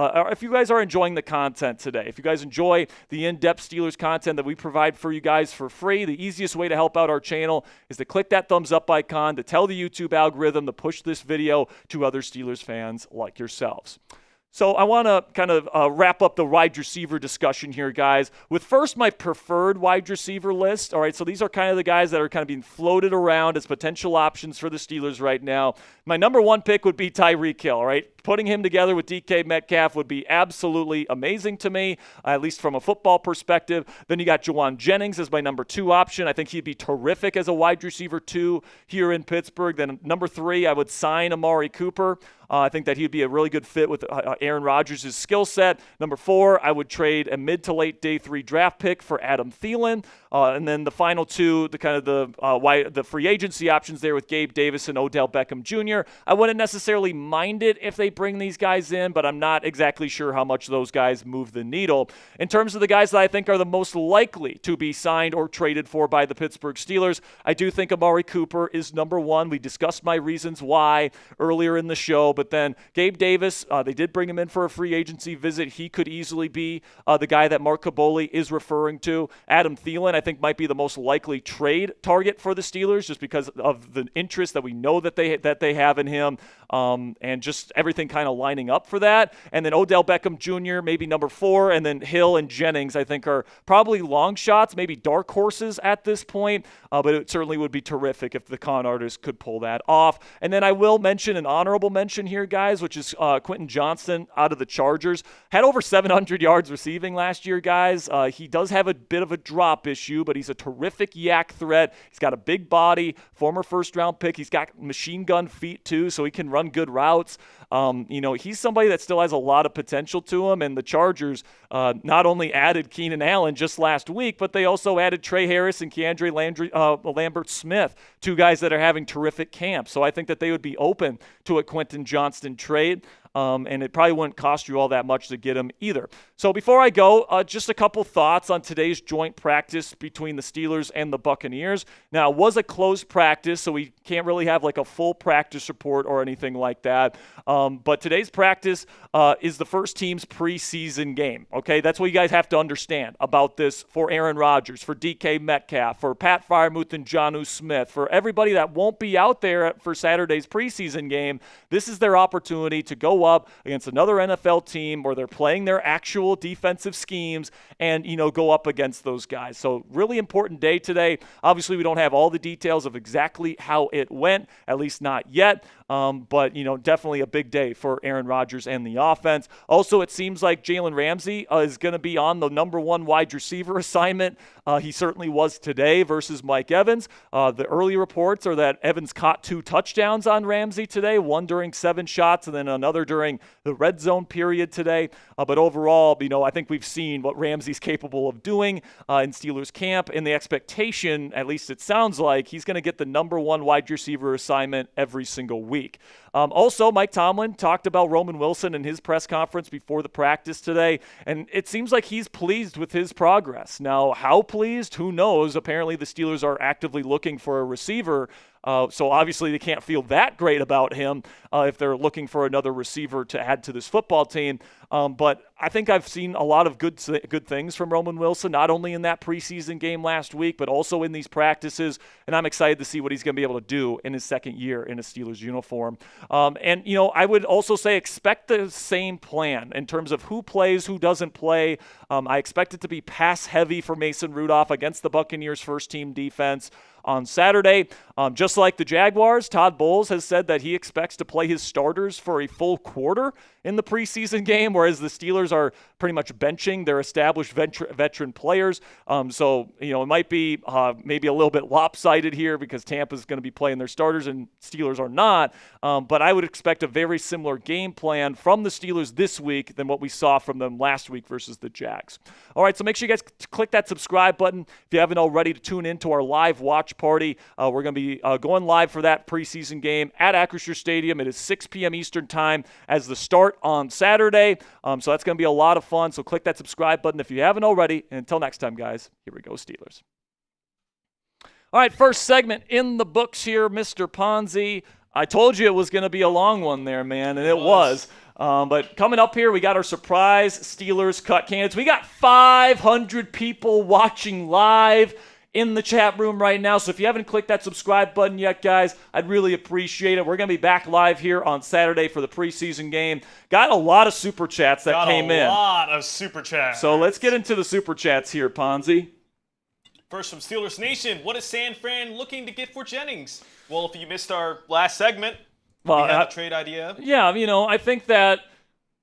Speaker 1: guys are enjoying the content today. If you guys enjoy the in-depth Steelers content that we provide for you guys for free, the easiest way to help out our channel is to click that thumbs up icon to tell the YouTube algorithm to push this video to other Steelers fans like yourselves. So I want to kind of wrap up the wide receiver discussion here, guys, with first my preferred wide receiver list. All right, so these are kind of the guys that are kind of being floated around as potential options for the Steelers right now. My number 1 pick would be Tyreek Hill, all right? Putting him together with DK Metcalf would be absolutely amazing to me, at least from a football perspective. Then you got Jauan Jennings as my number 2 option. I think he'd be terrific as a wide receiver 2 here in Pittsburgh. Then number 3, I would sign Amari Cooper. I think that he'd be a really good fit with Aaron Rodgers' skill set. Number 4, I would trade a mid to late day 3 draft pick for Adam Thielen. And then the final 2, the free agency options there with Gabe Davis and Odell Beckham Jr. I wouldn't necessarily mind it if they bring these guys in, but I'm not exactly sure how much those guys move the needle. In terms of the guys that I think are the most likely to be signed or traded for by the Pittsburgh Steelers, I do think Amari Cooper is number 1. We discussed my reasons why earlier in the show. But then Gabe Davis, they did bring him in for a free agency visit. He could easily be the guy that Mark Kaboly is referring to. Adam Thielen, I think, might be the most likely trade target for the Steelers just because of the interest that we know that they have in him, and just everything kind of lining up for that. And then Odell Beckham Jr., maybe number 4, and then Hill and Jennings, I think, are probably long shots, maybe dark horses at this point, but it certainly would be terrific if the con artist could pull that off. And then I will mention an honorable mention here, guys, which is Quentin Johnston out of the Chargers. Had over 700 yards receiving last year, guys. He does have a bit of a drop issue, but he's a terrific yak threat. He's got a big body, former first-round pick. He's got machine gun feet, too, so he can run good routes. He's somebody that still has a lot of potential to him, and the Chargers not only added Keenan Allen just last week, but they also added Trey Harris and Keandre Lambert-Smith, 2 guys that are having terrific camps. So I think that they would be open to a Quentin Johnston trade. And it probably wouldn't cost you all that much to get him either. So before I go, just a couple thoughts on today's joint practice between the Steelers and the Buccaneers. Now, it was a closed practice, so we can't really have like a full practice report or anything like that. But today's practice is the first team's preseason game. Okay, that's what you guys have to understand about this for Aaron Rodgers, for DK Metcalf, for Pat Freiermuth and Jonnu Smith, for everybody that won't be out there for Saturday's preseason game. This is their opportunity to go up against another NFL team where they're playing their actual defensive schemes and, go up against those guys. So really important day today. Obviously, we don't have all the details of exactly how it went, at least not yet. But definitely a big day for Aaron Rodgers and the offense. Also, it seems like Jalen Ramsey is going to be on the number 1 wide receiver assignment. He certainly was today versus Mike Evans. The early reports are that Evans caught 2 touchdowns on Ramsey today, one during 7 shots and then another during the red zone period today. But overall, I think we've seen what Ramsey's capable of doing in Steelers camp, and the expectation, at least it sounds like, he's going to get the number 1 wide receiver assignment every single week. Also, Mike Tomlin talked about Roman Wilson in his press conference before the practice today, and it seems like he's pleased with his progress. Now, how pleased? Who knows? Apparently, the Steelers are actively looking for a receiver, so obviously they can't feel that great about him if they're looking for another receiver to add to this football team. But I think I've seen a lot of good things from Roman Wilson, not only in that preseason game last week, but also in these practices. And I'm excited to see what he's going to be able to do in his second year in a Steelers uniform. I would also say expect the same plan in terms of who plays, who doesn't play. I expect it to be pass heavy for Mason Rudolph against the Buccaneers first team defense on Saturday. Just like the Jaguars, Todd Bowles has said that he expects to play his starters for a full quarter in the preseason game, whereas the Steelers are pretty much benching their established veteran players. It might be maybe a little bit lopsided here because Tampa's going to be playing their starters and Steelers are not. But I would expect a very similar game plan from the Steelers this week than what we saw from them last week versus the Jags. All right, so make sure you guys click that subscribe button if you haven't already to tune in to our live watch party. We're going to be going live for that preseason game at Acrisure Stadium. It is 6 p.m. Eastern time as the start on Saturday. So that's going to be a lot of fun. So click that subscribe button if you haven't already. And until next time, guys, here we go, Steelers. All right, first segment in the books here, Mr. Ponzi. I told you it was going to be a long one there, man, and it was. But coming up here, we got our surprise Steelers cut candidates. We got 500 people watching live in the chat room right now. So if you haven't clicked that subscribe button yet, guys, I'd really appreciate it. We're going to be back live here on Saturday for the preseason game. Got a lot of super chats that came in.
Speaker 2: Got a lot of super chats.
Speaker 1: So let's get into the super chats here, Ponzi.
Speaker 2: First from Steelers Nation, what is San Fran looking to get for Jennings? Well, if you missed our last segment, we had a trade idea.
Speaker 1: Yeah, I think that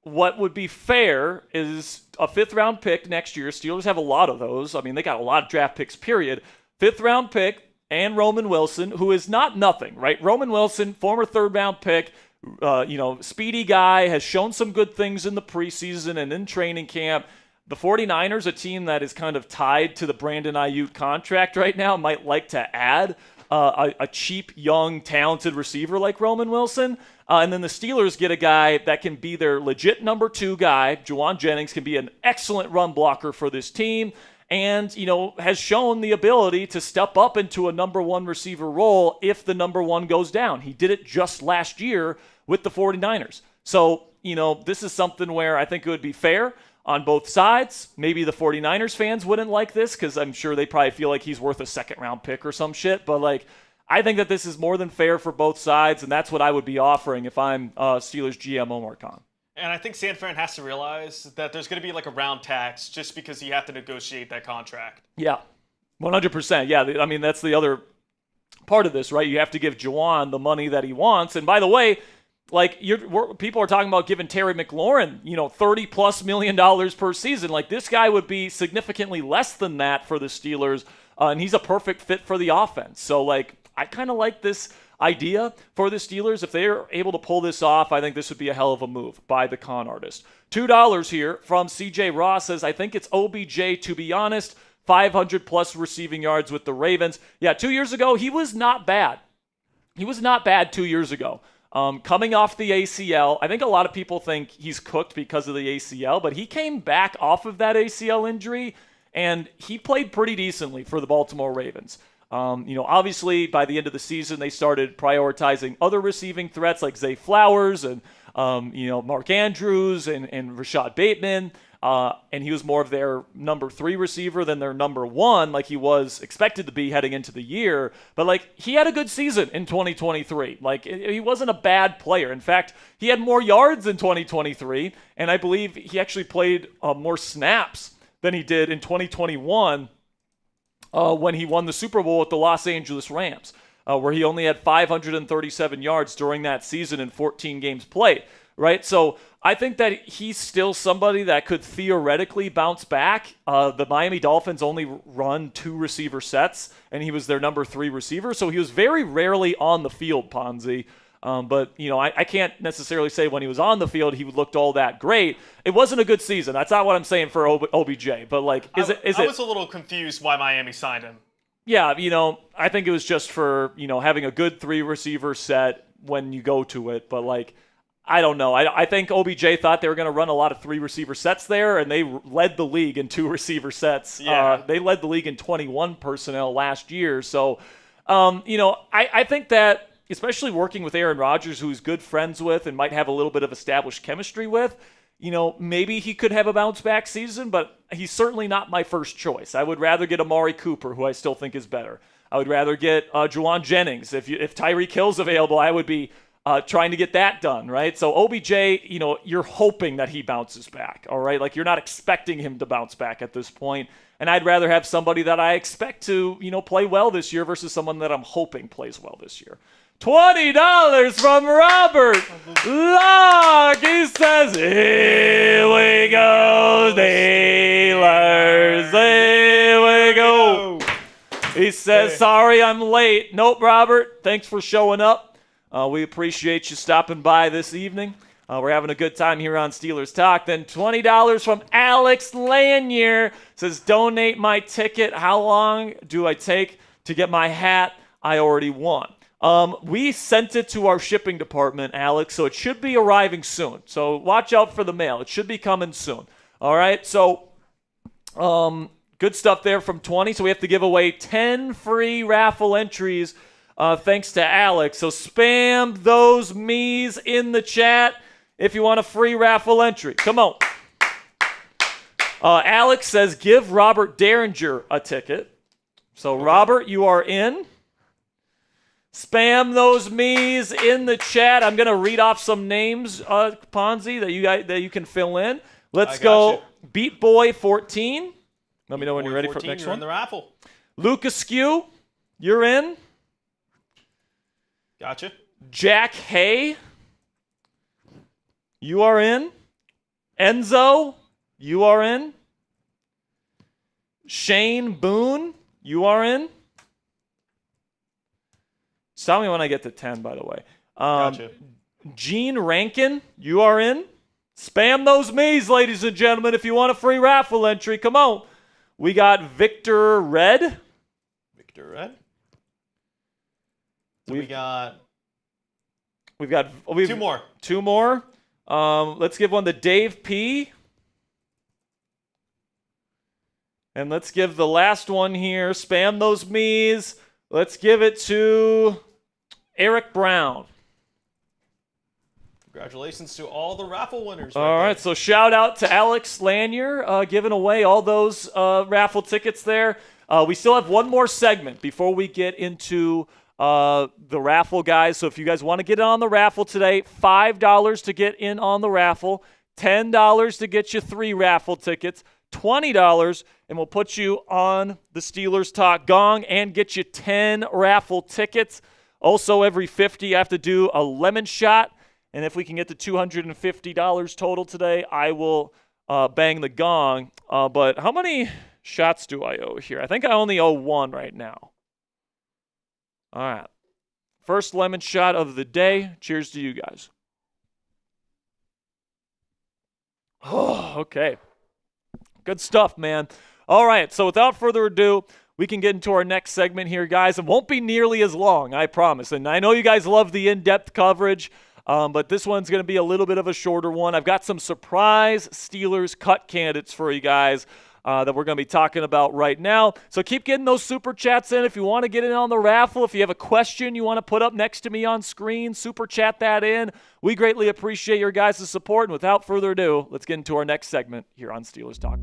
Speaker 1: what would be fair is a 5th-round pick next year. Steelers have a lot of those. They got a lot of draft picks, period. 5th-round pick and Roman Wilson, who is not nothing, right? Roman Wilson, former 3rd-round pick, speedy guy, has shown some good things in the preseason and in training camp. The 49ers, a team that is kind of tied to the Brandon Ayuk contract right now, might like to add a cheap, young, talented receiver like Roman Wilson. And then the Steelers get a guy that can be their legit number 2 guy. Juwan Jennings can be an excellent run blocker for this team and, has shown the ability to step up into a number 1 receiver role if the number 1 goes down. He did it just last year with the 49ers. So, this is something where I think it would be fair on both sides. Maybe the 49ers fans wouldn't like this because I'm sure they probably feel like he's worth a second-round pick or some shit. But, I think that this is more than fair for both sides, and that's what I would be offering if I'm Steelers GM Omar Khan.
Speaker 2: And I think San Fran has to realize that there's going to be a round tax just because you have to negotiate that contract.
Speaker 1: Yeah, 100%. Yeah, I mean, that's the other part of this, right? You have to give Juwan the money that he wants. And by the way, people are talking about giving Terry McLaurin, $30+ million per season. This guy would be significantly less than that for the Steelers, and he's a perfect fit for the offense. So, I kind of like this idea for the Steelers. If they're able to pull this off, I think this would be a hell of a move by the con artist. $2 here from CJ Ross says, I think it's OBJ, to be honest. 500+ receiving yards with the Ravens. Yeah, 2 years ago, he was not bad. He was not bad 2 years ago. Coming off the ACL, I think a lot of people think he's cooked because of the ACL, but he came back off of that ACL injury, and he played pretty decently for the Baltimore Ravens. Obviously, by the end of the season, they started prioritizing other receiving threats like Zay Flowers and, Mark Andrews and Rashad Bateman. And he was more of their number 3 receiver than their number 1, like he was expected to be heading into the year. But, he had a good season in 2023. He wasn't a bad player. In fact, he had more yards in 2023, and I believe he actually played more snaps than he did in 2021 when he won the Super Bowl with the Los Angeles Rams, where he only had 537 yards during that season in 14 games played. Right, so I think that he's still somebody that could theoretically bounce back. The Miami Dolphins only run 2 receiver sets, and he was their number 3 receiver, so he was very rarely on the field, Ponzi. But I can't necessarily say when he was on the field he looked all that great. It wasn't a good season. That's not what I'm saying for OBJ. But
Speaker 2: I was a little confused why Miami signed him.
Speaker 1: Yeah, I think it was just for having a good 3 receiver set when you go to it, but I don't know. I think OBJ thought they were going to run a lot of 3 receiver sets there, and they led the league in 2 receiver sets.
Speaker 2: Yeah.
Speaker 1: They led the league in 21 personnel last year. So, I think that, especially working with Aaron Rodgers, who he's good friends with and might have a little bit of established chemistry with, maybe he could have a bounce-back season, but he's certainly not my first choice. I would rather get Amari Cooper, who I still think is better. I would rather get Juwan Jennings. If Tyreek Hill's available, I would be trying to get that done, right? So OBJ, you're hoping that he bounces back, all right? You're not expecting him to bounce back at this point. And I'd rather have somebody that I expect to, play well this year versus someone that I'm hoping plays well this year. $20 from Robert Locke. He says, here we go, Steelers. Here we go. He says, sorry I'm late. Nope, Robert. Thanks for showing up. We appreciate you stopping by this evening. We're having a good time here on Steelers Talk. Then $20 from Alex Lanier. Says, donate my ticket. How long do I take to get my hat I already won? We sent it to our shipping department, Alex, so it should be arriving soon. So watch out for the mail. It should be coming soon. All right, so good stuff there from 20. So we have to give away 10 free raffle entries thanks to Alex. So spam those me's in the chat if you want a free raffle entry. Come on. Alex says, give Robert Derringer a ticket. So, Robert, you are in. Spam those me's in the chat. I'm going to read off some names, Ponzi, that you can fill in. Let's go. You. Beat Boy 14. Let me know when you're ready
Speaker 2: 14,
Speaker 1: for the next
Speaker 2: you're
Speaker 1: one.
Speaker 2: In the raffle.
Speaker 1: Lucas Skew, you're in.
Speaker 2: Gotcha.
Speaker 1: Jack Hay, you are in. Enzo, you are in. Shane Boone, you are in. Tell me when I get to 10, by the way.
Speaker 2: Gotcha.
Speaker 1: Gene Rankin, you are in. Spam those me's, ladies and gentlemen, if you want a free raffle entry. Come on. We got Victor Red.
Speaker 2: Victor Red. So we've got 2 more.
Speaker 1: 2 more. Let's give one to Dave P. And let's give the last one here. Spam those me's. Let's give it to Eric Brown.
Speaker 2: Congratulations to all the raffle winners.
Speaker 1: All right, so shout out to Alex Lanier giving away all those raffle tickets there. We still have one more segment before we get into the raffle, guys. So if you guys want to get in on the raffle today, $5 to get in on the raffle, $10 to get you 3 raffle tickets, $20, and we'll put you on the Steelers Talk Gong and get you 10 raffle tickets. Also, every 50, you have to do a lemon shot. And if we can get to $250 total today, I will bang the gong. But how many shots do I owe here? I think I only owe 1 right now. All right. First lemon shot of the day. Cheers to you guys. Oh, okay. Good stuff, man. All right, so without further ado, we can get into our next segment here, guys. It won't be nearly as long, I promise. And I know you guys love the in-depth coverage. But this one's going to be a little bit of a shorter one. I've got some surprise Steelers cut candidates for you guys that we're going to be talking about right now. So keep getting those super chats in. If you want to get in on the raffle, if you have a question you want to put up next to me on screen, super chat that in. We greatly appreciate your guys' support. And without further ado, let's get into our next segment here on Steelers Talk.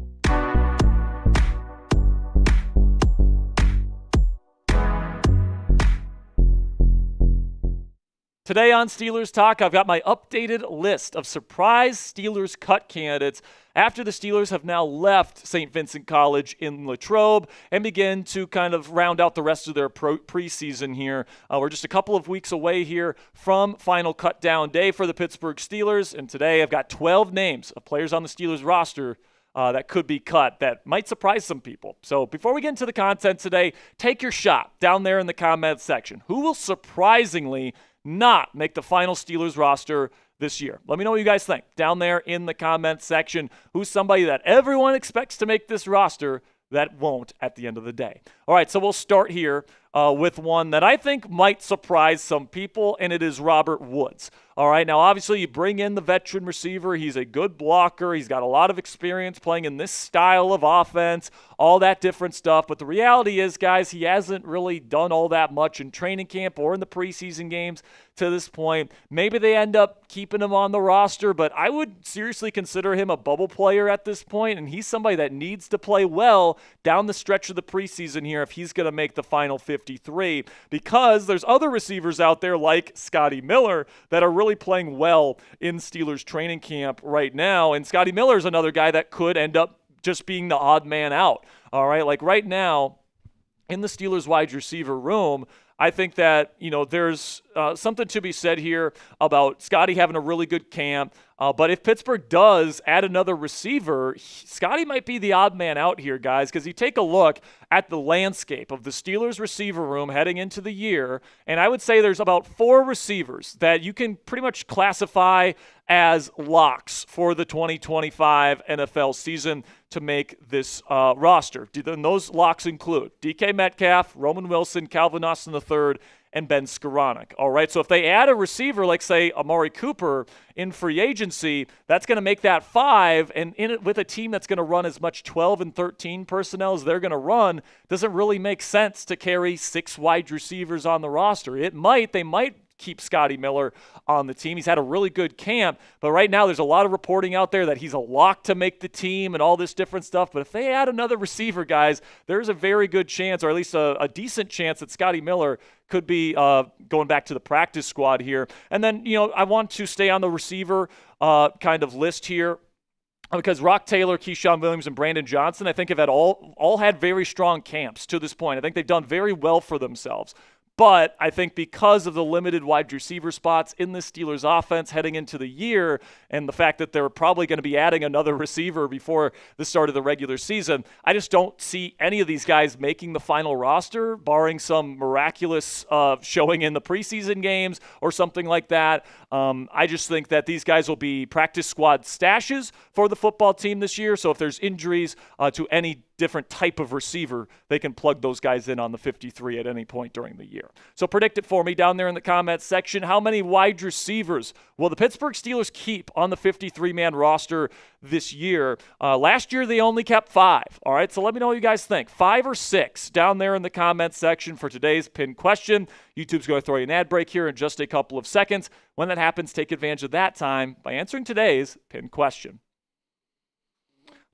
Speaker 1: Today on Steelers Talk, I've got my updated list of surprise Steelers cut candidates after the Steelers have now left St. Vincent College in Latrobe and begin to kind of round out the rest of their preseason here. We're just a couple of weeks away here from final cut down day for the Pittsburgh Steelers, and today I've got 12 names of players on the Steelers roster that could be cut that might surprise some people. So before we get into the content today, take your shot down there in the comment section. Who will surprisingly not make the final Steelers roster this year? Let me know what you guys think down there in the comment section. Who's somebody that everyone expects to make this roster that won't at the end of the day? All right, so we'll start here with one that I think might surprise some people, and it is Robert Woods. All right, now obviously you bring in the veteran receiver. He's a good blocker. He's got a lot of experience playing in this style of offense, all that different stuff. But the reality is, guys, he hasn't really done all that much in training camp or in the preseason games to this point. Maybe they end up keeping him on the roster, but I would seriously consider him a bubble player at this point, and he's somebody that needs to play well down the stretch of the preseason here if he's going to make the final 53, because there's other receivers out there like Scotty Miller that are really playing well in Steelers training camp right now. And Scotty Miller is another guy that could end up just being the odd man out. All right, like right now in the Steelers wide receiver room, I think that, there's something to be said here about Scotty having a really good camp. But if Pittsburgh does add another receiver, Scotty might be the odd man out here, guys, because you take a look at the landscape of the Steelers receiver room heading into the year, and I would say there's about 4 receivers that you can pretty much classify as locks for the 2025 NFL season to make this roster. And those locks include DK Metcalf, Roman Wilson, Calvin Austin III, and Ben Skoranek. All right, so if they add a receiver like, say, Amari Cooper in free agency, that's going to make that 5, and in it with a team that's going to run as much 12 and 13 personnel as they're going to run, doesn't really make sense to carry 6 wide receivers on the roster. They might keep Scotty Miller on the team. He's had a really good camp, but right now there's a lot of reporting out there that he's a lock to make the team and all this different stuff. But if they add another receiver, guys, there's a very good chance, or at least a decent chance, that Scotty Miller could be going back to the practice squad here. And then, I want to stay on the receiver kind of list here, because Rock Taylor, Keyshawn Williams, and Brandon Johnson, I think, have had all had very strong camps to this point. I think they've done very well for themselves. But I think because of the limited wide receiver spots in the Steelers offense heading into the year, and the fact that they're probably going to be adding another receiver before the start of the regular season, I just don't see any of these guys making the final roster, barring some miraculous showing in the preseason games or something like that. I just think that these guys will be practice squad stashes for the football team this year. So if there's injuries to any different type of receiver, they can plug those guys in on the 53 at any point during the year. So predict it for me down there in the comments section. How many wide receivers will the Pittsburgh Steelers keep on the 53-man roster this year? Last year, they only kept 5. All right, so let me know what you guys think. 5 or 6 down there in the comments section for today's pin question. YouTube's going to throw you an ad break here in just a couple of seconds. When that happens, take advantage of that time by answering today's pin question.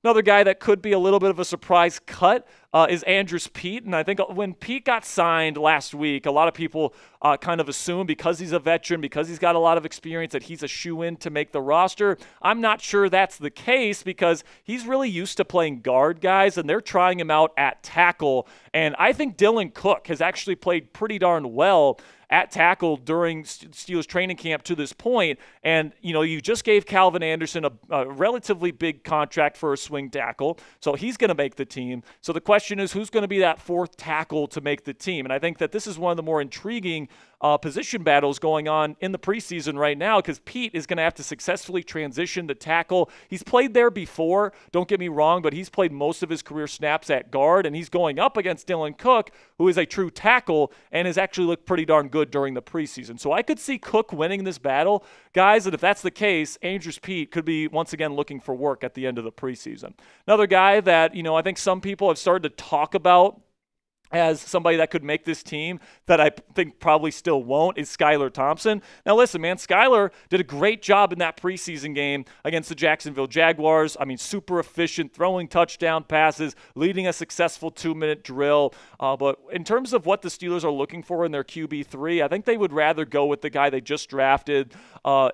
Speaker 1: Another guy that could be a little bit of a surprise cut is Andrus Peat. And I think when Pete got signed last week, a lot of people kind of assume because he's a veteran, because he's got a lot of experience, that he's a shoo-in to make the roster. I'm not sure that's the case because he's really used to playing guard guys, and they're trying him out at tackle. And I think Dylan Cook has actually played pretty darn well at tackle during Steelers training camp to this point. And, you just gave Calvin Anderson a relatively big contract for a swing tackle, so he's going to make the team. So the question is, who's going to be that fourth tackle to make the team? And I think that this is one of the more intriguing position battles going on in the preseason right now, because Pete is going to have to successfully transition to tackle. He's played there before, don't get me wrong, but he's played most of his career snaps at guard, and he's going up against Dylan Cook, who is a true tackle and has actually looked pretty darn good during the preseason. So I could see Cook winning this battle, guys, and if that's the case, Andrus Peat could be once again looking for work at the end of the preseason. Another guy that, I think some people have started to talk about as somebody that could make this team that I think probably still won't is Skylar Thompson. Now listen, man, Skylar did a great job in that preseason game against the Jacksonville Jaguars. I mean, super efficient, throwing touchdown passes, leading a successful 2-minute drill. But in terms of what the Steelers are looking for in their QB3, I think they would rather go with the guy they just drafted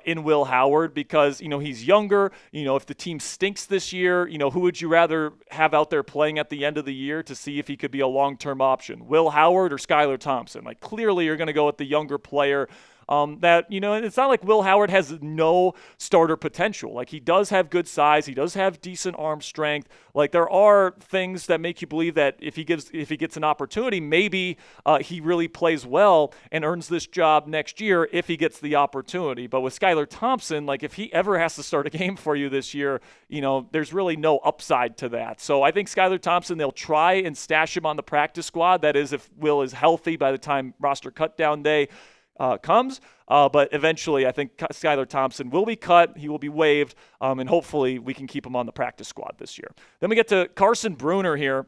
Speaker 1: in Will Howard because, he's younger. If the team stinks this year, who would you rather have out there playing at the end of the year to see if he could be a long-term option? Will Howard or Skylar Thompson? Like, clearly you're going to go with the younger player. It's not like Will Howard has no starter potential. Like, he does have good size. He does have decent arm strength. Like, there are things that make you believe that if he gets an opportunity, maybe he really plays well and earns this job next year if he gets the opportunity. But with Skylar Thompson, like, if he ever has to start a game for you this year, there's really no upside to that. So I think Skylar Thompson, they'll try and stash him on the practice squad. That is, if Will is healthy by the time roster cutdown day comes, but eventually I think Skylar Thompson will be cut, he will be waived, and hopefully we can keep him on the practice squad this year. Then we get to Carson Bruner here.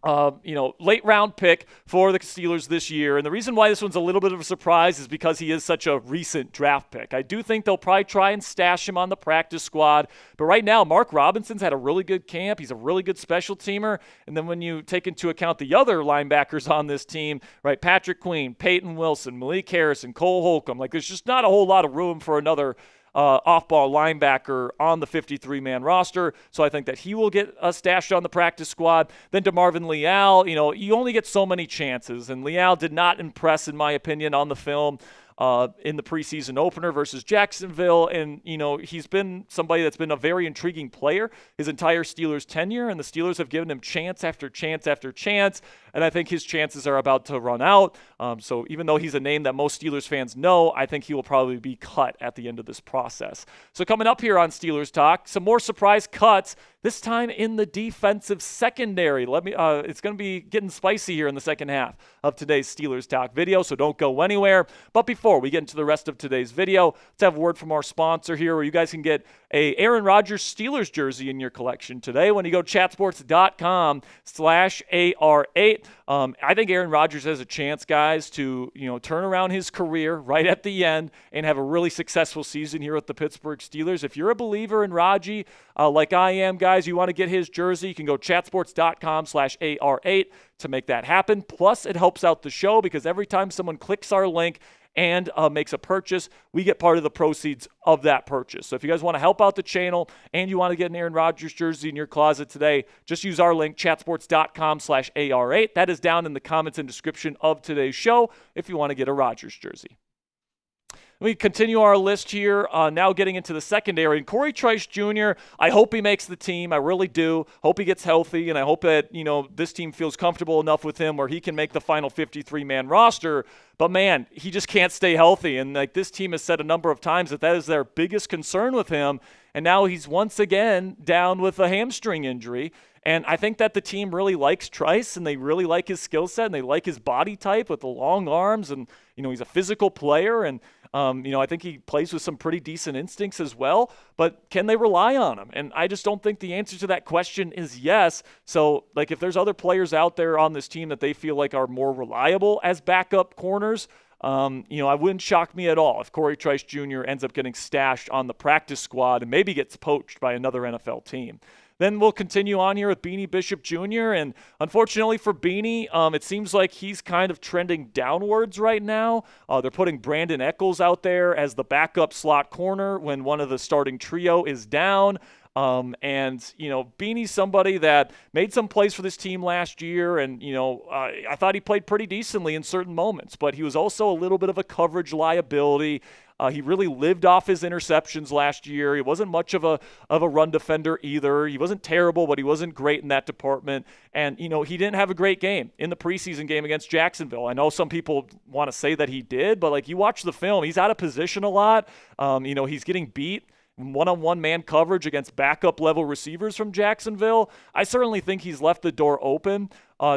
Speaker 1: Late round pick for the Steelers this year. And the reason why this one's a little bit of a surprise is because he is such a recent draft pick. I do think they'll probably try and stash him on the practice squad. But right now, Mark Robinson's had a really good camp. He's a really good special teamer. And then when you take into account the other linebackers on this team, right, Patrick Queen, Peyton Wilson, Malik Harrison, Cole Holcomb, like, there's just not a whole lot of room for another off-ball linebacker on the 53-man roster. So I think that he will get stashed on the practice squad. Then DeMarvin Leal, you only get so many chances. And Leal did not impress, in my opinion, on the film in the preseason opener versus Jacksonville. And, he's been somebody that's been a very intriguing player his entire Steelers tenure. And the Steelers have given him chance after chance after chance. And I think his chances are about to run out. So even though he's a name that most Steelers fans know, I think he will probably be cut at the end of this process. So coming up here on Steelers Talk, some more surprise cuts, this time in the defensive secondary. It's going to be getting spicy here in the second half of today's Steelers Talk video, so don't go anywhere. But before we get into the rest of today's video, let's have a word from our sponsor here, where you guys can get a Aaron Rodgers Steelers jersey in your collection today when you go chatsports.com/AR8. I think Aaron Rodgers has a chance, guys, to turn around his career right at the end and have a really successful season here with the Pittsburgh Steelers. If you're a believer in Raji, like I am, guys, you want to get his jersey, you can go chatsports.com/AR8 to make that happen. Plus, it helps out the show because every time someone clicks our link and makes a purchase, we get part of the proceeds of that purchase. So if you guys want to help out the channel and you want to get an Aaron Rodgers jersey in your closet today, just use our link, chatsports.com/AR8. That is down in the comments and description of today's show if you want to get a Rodgers jersey. We continue our list here, now getting into the secondary. And Corey Trice Jr., I hope he makes the team. I really do. Hope he gets healthy, and I hope that, this team feels comfortable enough with him where he can make the final 53-man roster. But, man, he just can't stay healthy. And, this team has said a number of times that is their biggest concern with him. And now he's once again down with a hamstring injury. And I think that the team really likes Trice, and they really like his skill set, and they like his body type with the long arms, and he's a physical player, and I think he plays with some pretty decent instincts as well. But can they rely on him? And I just don't think the answer to that question is yes. So, like, if there's other players out there on this team that they feel like are more reliable as backup corners, I wouldn't shock me at all if Corey Trice Jr. ends up getting stashed on the practice squad and maybe gets poached by another NFL team. Then we'll continue on here with Beanie Bishop Jr. And unfortunately for Beanie, it seems like he's kind of trending downwards right now. They're putting Brandon Echols out there as the backup slot corner when one of the starting trio is down. Beanie's somebody that made some plays for this team last year, and, I thought he played pretty decently in certain moments, but he was also a little bit of a coverage liability. He really lived off his interceptions last year. He wasn't much of a run defender either. He wasn't terrible, but he wasn't great in that department. And, he didn't have a great game in the preseason game against Jacksonville. I know some people want to say that he did, but, like, you watch the film, he's out of position a lot. He's getting beat one-on-one man coverage against backup level receivers from Jacksonville. I certainly think he's left the door open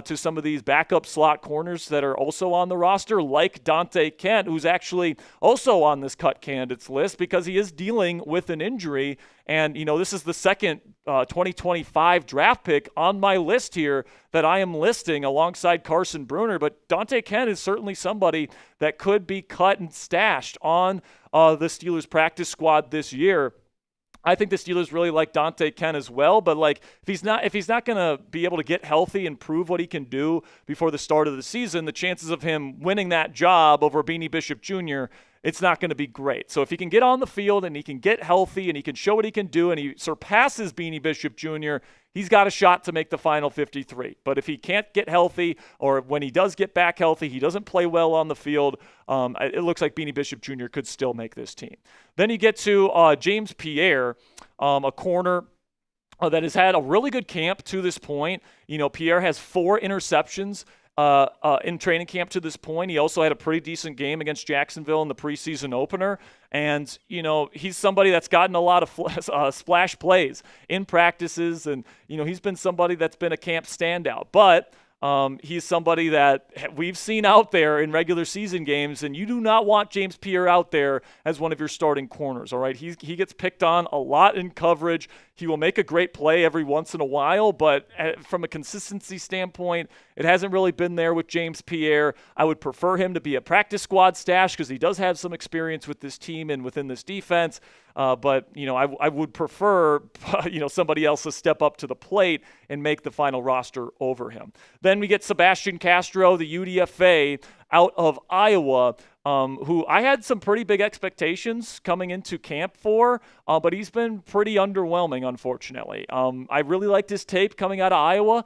Speaker 1: to some of these backup slot corners that are also on the roster, like Dante Kent, who's actually also on this cut candidates list because he is dealing with an injury. And, this is the second 2025 draft pick on my list here that I am listing alongside Carson Bruner. But Dante Kent is certainly somebody that could be cut and stashed on the Steelers practice squad this year. I think the Steelers really like Dante Kent as well, but, like, if he's not going to be able to get healthy and prove what he can do before the start of the season, the chances of him winning that job over Beanie Bishop Jr., it's not going to be great. So if he can get on the field and he can get healthy and he can show what he can do and he surpasses Beanie Bishop Jr., he's got a shot to make the final 53. But if he can't get healthy, or when he does get back healthy, he doesn't play well on the field, it looks like Beanie Bishop Jr. could still make this team. Then you get to James Pierre, a corner that has had a really good camp to this point. Pierre has 4 interceptions in training camp to this point. He also had a pretty decent game against Jacksonville in the preseason opener. And, he's somebody that's gotten a lot of splash plays in practices. And, he's been somebody that's been a camp standout. But he's somebody that we've seen out there in regular season games, and you do not want James Pierre out there as one of your starting corners, all right? He gets picked on a lot in coverage. He will make a great play every once in a while, but from a consistency standpoint, it hasn't really been there with James Pierre. I would prefer him to be a practice squad stash because he does have some experience with this team and within this defense. But I would prefer, somebody else to step up to the plate and make the final roster over him. Then we get Sebastian Castro, the UDFA out of Iowa, who I had some pretty big expectations coming into camp for, but he's been pretty underwhelming, unfortunately. I really liked his tape coming out of Iowa.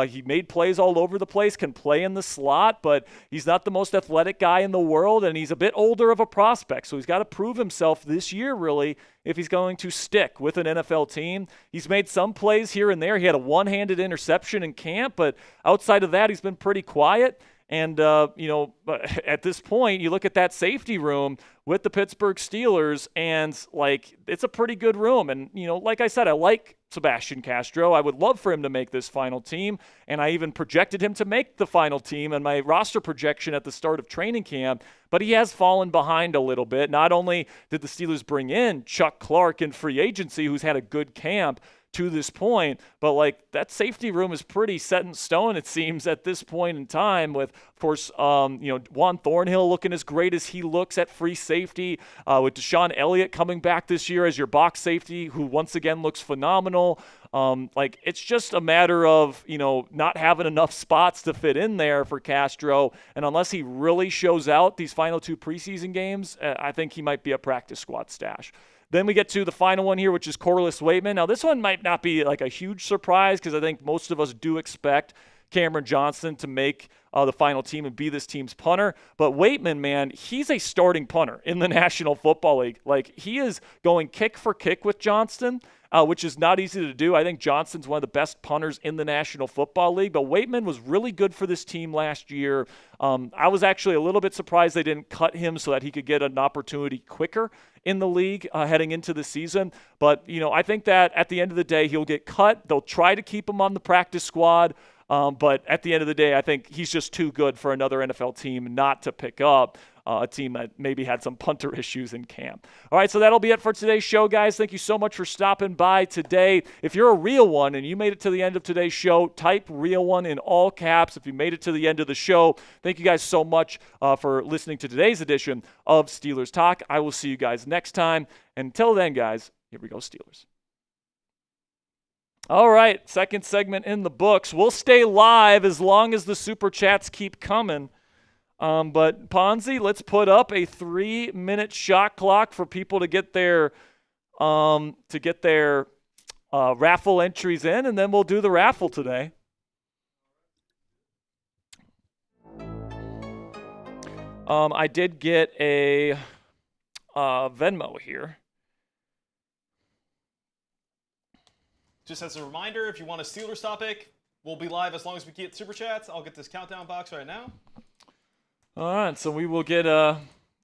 Speaker 1: He made plays all over the place, can play in the slot, but he's not the most athletic guy in the world, and he's a bit older of a prospect, so he's got to prove himself this year, really, if he's going to stick with an NFL team. He's made some plays here and there. He had a one-handed interception in camp, but outside of that, he's been pretty quiet. And, at this point, you look at that safety room with the Pittsburgh Steelers, and, like, it's a pretty good room. And, like I said, I like Sebastian Castro. I would love for him to make this final team, and I even projected him to make the final team in my roster projection at the start of training camp, but he has fallen behind a little bit. Not only did the Steelers bring in Chuck Clark in free agency, who's had a good camp to this point, but, like, that safety room is pretty set in stone, it seems, at this point in time, with, of course, Juan Thornhill looking as great as he looks at free safety, with Deshaun Elliott coming back this year as your box safety, who once again looks phenomenal. It's just a matter of, not having enough spots to fit in there for Castro, and unless he really shows out these final 2 preseason games, I think he might be a practice squad stash. Then we get to the final one here, which is Corliss Waitman. Now, this one might not be like a huge surprise because I think most of us do expect Cameron Johnston to make the final team and be this team's punter. But Waitman, man, he's a starting punter in the National Football League. Like, he is going kick for kick with Johnston, which is not easy to do. I think Johnston's one of the best punters in the National Football League, but Waitman was really good for this team last year. I was actually a little bit surprised they didn't cut him so that he could get an opportunity quicker in the league heading into the season. But, I think that at the end of the day, he'll get cut. They'll try to keep him on the practice squad. But at the end of the day, I think he's just too good for another NFL team not to pick up, a team that maybe had some punter issues in camp. All right, so that'll be it for today's show, guys. Thank you so much for stopping by today. If you're a real one and you made it to the end of today's show, type real one in all caps. If you made it to the end of the show, thank you guys so much for listening to today's edition of Steelers Talk. I will see you guys next time. Until then, guys, here we go, Steelers. All right, second segment in the books. We'll stay live as long as the Super Chats keep coming. But Ponzi, let's put up a 3-minute shot clock for people to get their raffle entries in, and then we'll do the raffle today. I did get a Venmo here.
Speaker 2: Just as a reminder, if you want a Steelers topic, we'll be live as long as we get Super Chats. I'll get this countdown box right now.
Speaker 1: All right, so we will get the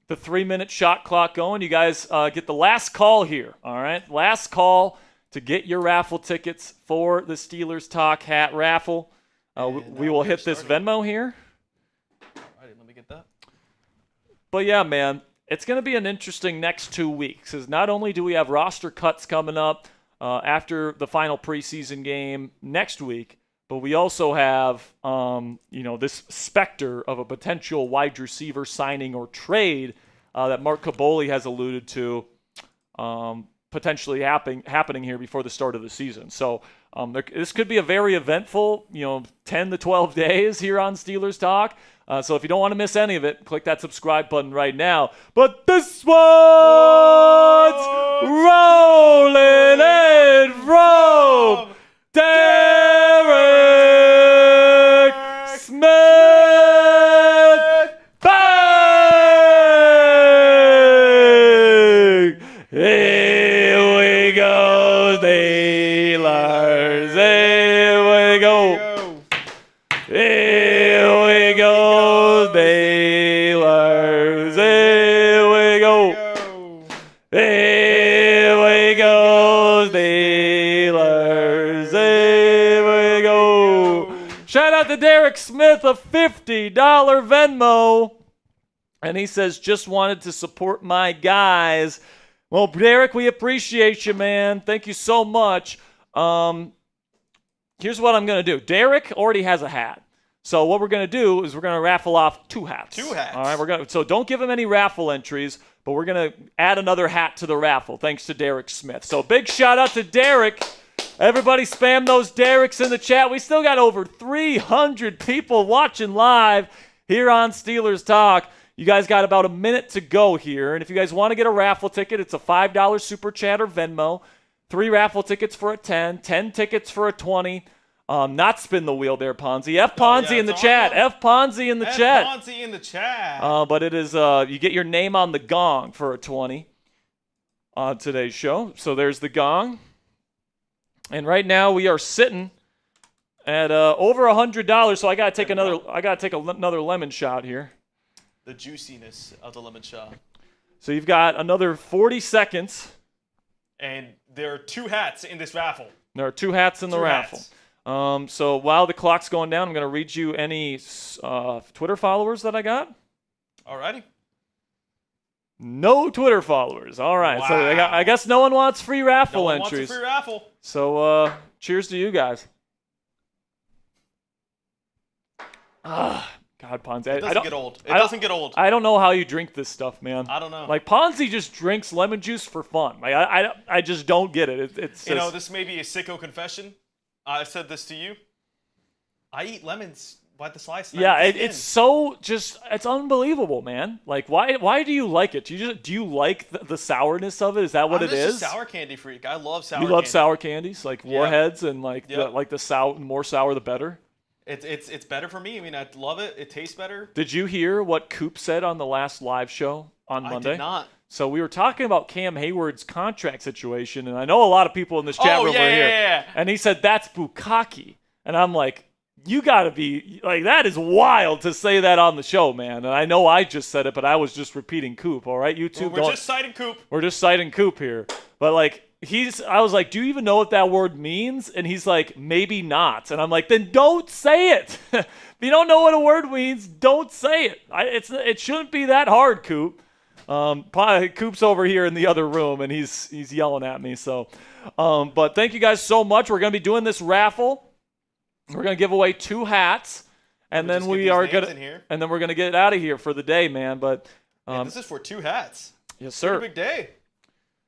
Speaker 1: 3-minute shot clock going. You guys get the last call here, all right? Last call to get your raffle tickets for the Steelers Talk hat raffle. We will hit this Venmo here.
Speaker 2: All right, let me get that.
Speaker 1: But yeah, man, it's going to be an interesting next 2 weeks, because not only do we have roster cuts coming up after the final preseason game next week, but we also have, this specter of a potential wide receiver signing or trade that Mark Kaboly has alluded to potentially happening here before the start of the season. So this could be a very eventful, 10 to 12 days here on Steelers Talk. So if you don't want to miss any of it, click that subscribe button right now. But this one's rolling in from Derek Smith. Bang! Here we go, Steelers. Here we go. Here we go, Steelers. Here we go. Here we go, Steelers. Here we go. Shout out to Derek Smith, a $50 Venmo. And he says, just wanted to support my guys. Well, Derek, we appreciate you, man. Thank you so much. Here's what I'm going to do. Derek already has a hat. So what we're going to do is we're going to raffle off 2 hats.
Speaker 2: 2 hats.
Speaker 1: All right, so don't give him any raffle entries, but we're going to add another hat to the raffle thanks to Derek Smith. So big shout out to Derek. Everybody spam those Dereks in the chat. We still got over 300 people watching live here on Steelers Talk. You guys got about a minute to go here. And if you guys want to get a raffle ticket, it's a $5 Super Chat or Venmo. 3 raffle tickets for a 10, 10 tickets for a 20. Not spin the wheel there, Ponzi. F Ponzi in the chat. F Ponzi in the chat.
Speaker 2: F Ponzi in the chat.
Speaker 1: But it is, you get your name on the gong for a 20 on today's show. So there's the gong. And right now we are sitting at over $100. So I gotta take another lemon shot here.
Speaker 2: The juiciness of the lemon shot.
Speaker 1: So you've got another 40 seconds.
Speaker 2: And there are 2 hats in this raffle.
Speaker 1: There are 2 hats in the raffle. So while the clock's going down, I'm going to read you any Twitter followers that I got.
Speaker 2: Alrighty.
Speaker 1: No Twitter followers. All right.
Speaker 2: Wow.
Speaker 1: So I guess no one wants free raffle
Speaker 2: No one
Speaker 1: entries.
Speaker 2: wants a free raffle.
Speaker 1: So cheers to you guys. God, Ponzi.
Speaker 2: It doesn't get old. It doesn't get old.
Speaker 1: I don't know how you drink this stuff, man.
Speaker 2: I don't know.
Speaker 1: Like, Ponzi just drinks lemon juice for fun. Like, I just don't get it. It's just,
Speaker 2: this may be a sicko confession. I said this to you. I eat lemons by the slice.
Speaker 1: Yeah, it's so just, it's unbelievable, man. Like, why do you like it? Do you like the sourness of it? Is that what it is?
Speaker 2: I'm just a sour candy freak. I love sour
Speaker 1: candy. You love sour candies? Like Warheads and like
Speaker 2: Yep.
Speaker 1: the sour, the more sour the better?
Speaker 2: It's better for me. I mean, I love it. It tastes better.
Speaker 1: Did you hear what Coop said on the last live show on Monday?
Speaker 2: I did not.
Speaker 1: So we were talking about Cam Hayward's contract situation, and I know a lot of people in this chat room are here.
Speaker 2: Yeah.
Speaker 1: And he said, that's bukkake. And I'm like, you got to be – like, that is wild to say that on the show, man. And I know I just said it, but I was just repeating Coop, all right? You two
Speaker 2: We're just citing Coop.
Speaker 1: We're just citing Coop here. But, like, I was like, do you even know what that word means? And he's like, maybe not. And I'm like, then don't say it. If you don't know what a word means, don't say it. It shouldn't be that hard, Coop. Coop's over here in the other room, and he's yelling at me. So, but thank you guys so much. We're going to be doing this raffle. We're going to give away 2 hats, and then we're going to get out of here for the day, man. But
Speaker 2: this is for 2 hats.
Speaker 1: Yes, sir.
Speaker 2: Pretty big day.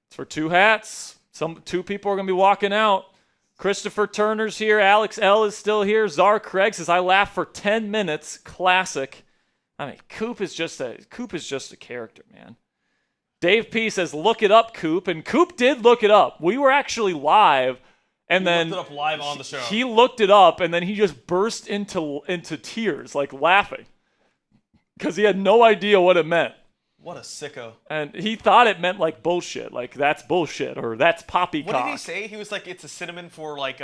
Speaker 1: It's for 2 hats. 2 people are going to be walking out. Christopher Turner's here. Alex L is still here. Czar Craig says, I laughed for 10 minutes. Classic. I mean, Coop is just a character, man. Dave P says, look it up, Coop. And Coop did look it up. We were actually live. And then
Speaker 2: looked it up live on the show.
Speaker 1: He looked it up, and then he just burst into tears, like laughing, because he had no idea what it meant.
Speaker 2: What a sicko.
Speaker 1: And he thought it meant like bullshit, like that's bullshit, or that's poppycock.
Speaker 2: What did he say? He was like, it's a synonym for like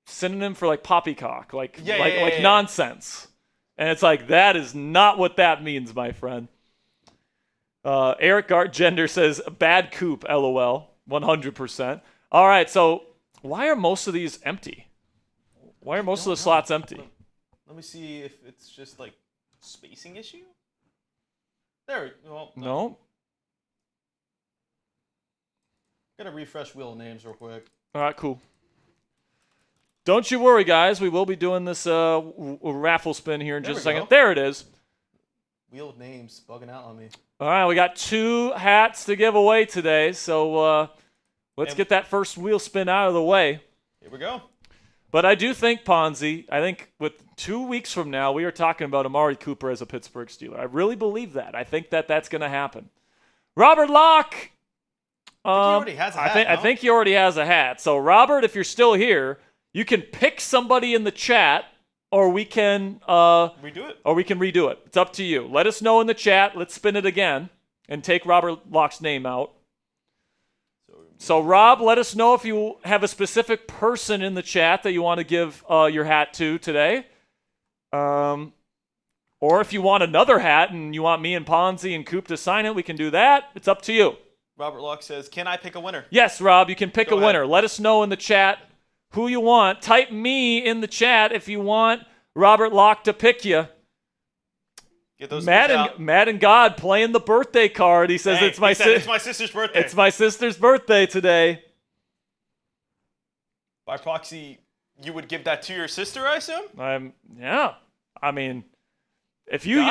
Speaker 1: synonym for like poppycock, like
Speaker 2: yeah.
Speaker 1: nonsense. And it's like, that is not what that means, my friend. Eric Gender says, bad Coop, LOL, 100%. All right, so why are most of these empty? Why are most of the slots empty?
Speaker 2: Let me see if it's just like spacing issue. There. Well,
Speaker 1: no.
Speaker 2: Gotta refresh wheel of names real quick.
Speaker 1: All right, cool. Don't you worry, guys. We will be doing this raffle spin here in just a second. There it is.
Speaker 2: Wheel of names bugging out on me.
Speaker 1: All right, we got 2 hats to give away today, so let's get that first wheel spin out of the way.
Speaker 2: Here we go.
Speaker 1: But I do think, Ponzi, with 2 weeks from now, we are talking about Amari Cooper as a Pittsburgh Steeler. I really believe that. I think that's going to happen. Robert Locke.
Speaker 2: I think he already has a hat.
Speaker 1: I think he already has a hat. So, Robert, if you're still here, you can pick somebody in the chat, or we can
Speaker 2: redo it.
Speaker 1: Or we can redo it. It's up to you. Let us know in the chat. Let's spin it again and take Robert Locke's name out. So, Rob, let us know if you have a specific person in the chat that you want to give your hat to today. Or if you want another hat and you want me and Ponzi and Coop to sign it, we can do that. It's up to you.
Speaker 2: Robert Locke says, can I pick a winner?
Speaker 1: Yes, Rob, you can pick
Speaker 2: Go
Speaker 1: a winner.
Speaker 2: ahead.
Speaker 1: Let us know in the chat who you want. Type me in the chat if you want Robert Locke to pick you.
Speaker 2: Get those
Speaker 1: Matt and God playing the birthday card. He says, it's my
Speaker 2: sister's birthday.
Speaker 1: It's my sister's birthday today.
Speaker 2: By proxy, you would give that to your sister, I assume?
Speaker 1: Yeah. I mean, if you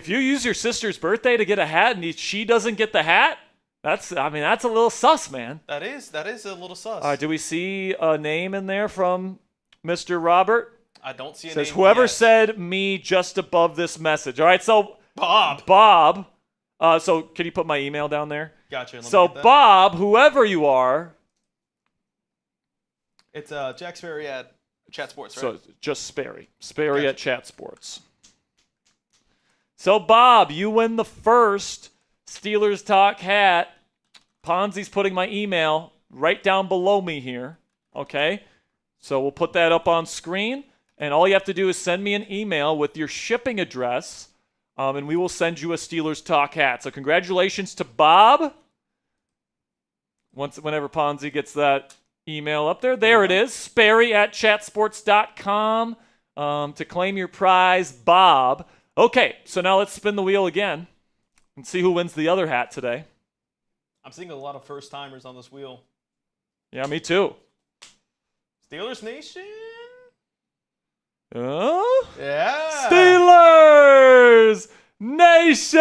Speaker 1: use your sister's birthday to get a hat and she doesn't get the hat, that's a little sus, man.
Speaker 2: That is a little sus.
Speaker 1: All right, do we see a name in there from Mr. Robert?
Speaker 2: I don't see a name.
Speaker 1: Says whoever said me just above this message. All right, so
Speaker 2: Bob.
Speaker 1: So can you put my email down there?
Speaker 2: Gotcha.
Speaker 1: So Bob, whoever you are.
Speaker 2: It's Jack Sperry at Chat Sports, right?
Speaker 1: So just Sperry. Gotcha. At Chat Sports. So Bob, you win the first Steelers Talk hat. Ponzi's putting my email right down below me here. Okay? So we'll put that up on screen. And all you have to do is send me an email with your shipping address, and we will send you a Steelers Talk hat. So congratulations to Bob. Whenever Ponzi gets that email up there. There it is, Sperry at chatsports.com to claim your prize, Bob. Okay, so now let's spin the wheel again and see who wins the other hat today.
Speaker 2: I'm seeing a lot of first-timers on this wheel.
Speaker 1: Yeah, me too.
Speaker 2: Steelers Nation?
Speaker 1: Yeah. Steelers Nation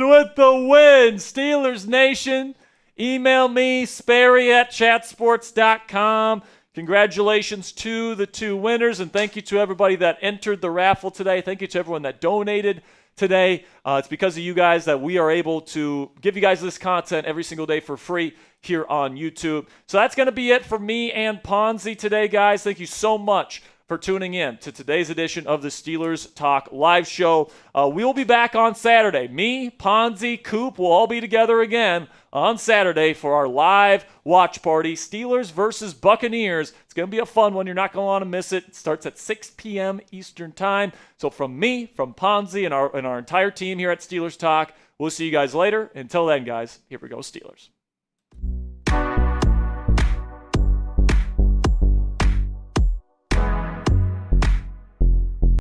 Speaker 1: with the win. Steelers Nation. Email me, Sperry at chatsports.com. Congratulations to the 2 winners, and thank you to everybody that entered the raffle today. Thank you to everyone that donated today. It's because of you guys that we are able to give you guys this content every single day for free here on YouTube. So that's going to be it for me and Ponzi today, guys. Thank you so much for tuning in to today's edition of the Steelers Talk live show. We will be back on Saturday. Me, Ponzi, Coop will all be together again on Saturday for our live watch party. Steelers versus Buccaneers. It's going to be a fun one. You're not going to want to miss it. It starts at 6 p.m. Eastern Time. So from me, from Ponzi, and our entire team here at Steelers Talk, we'll see you guys later. Until then, guys, here we go, Steelers.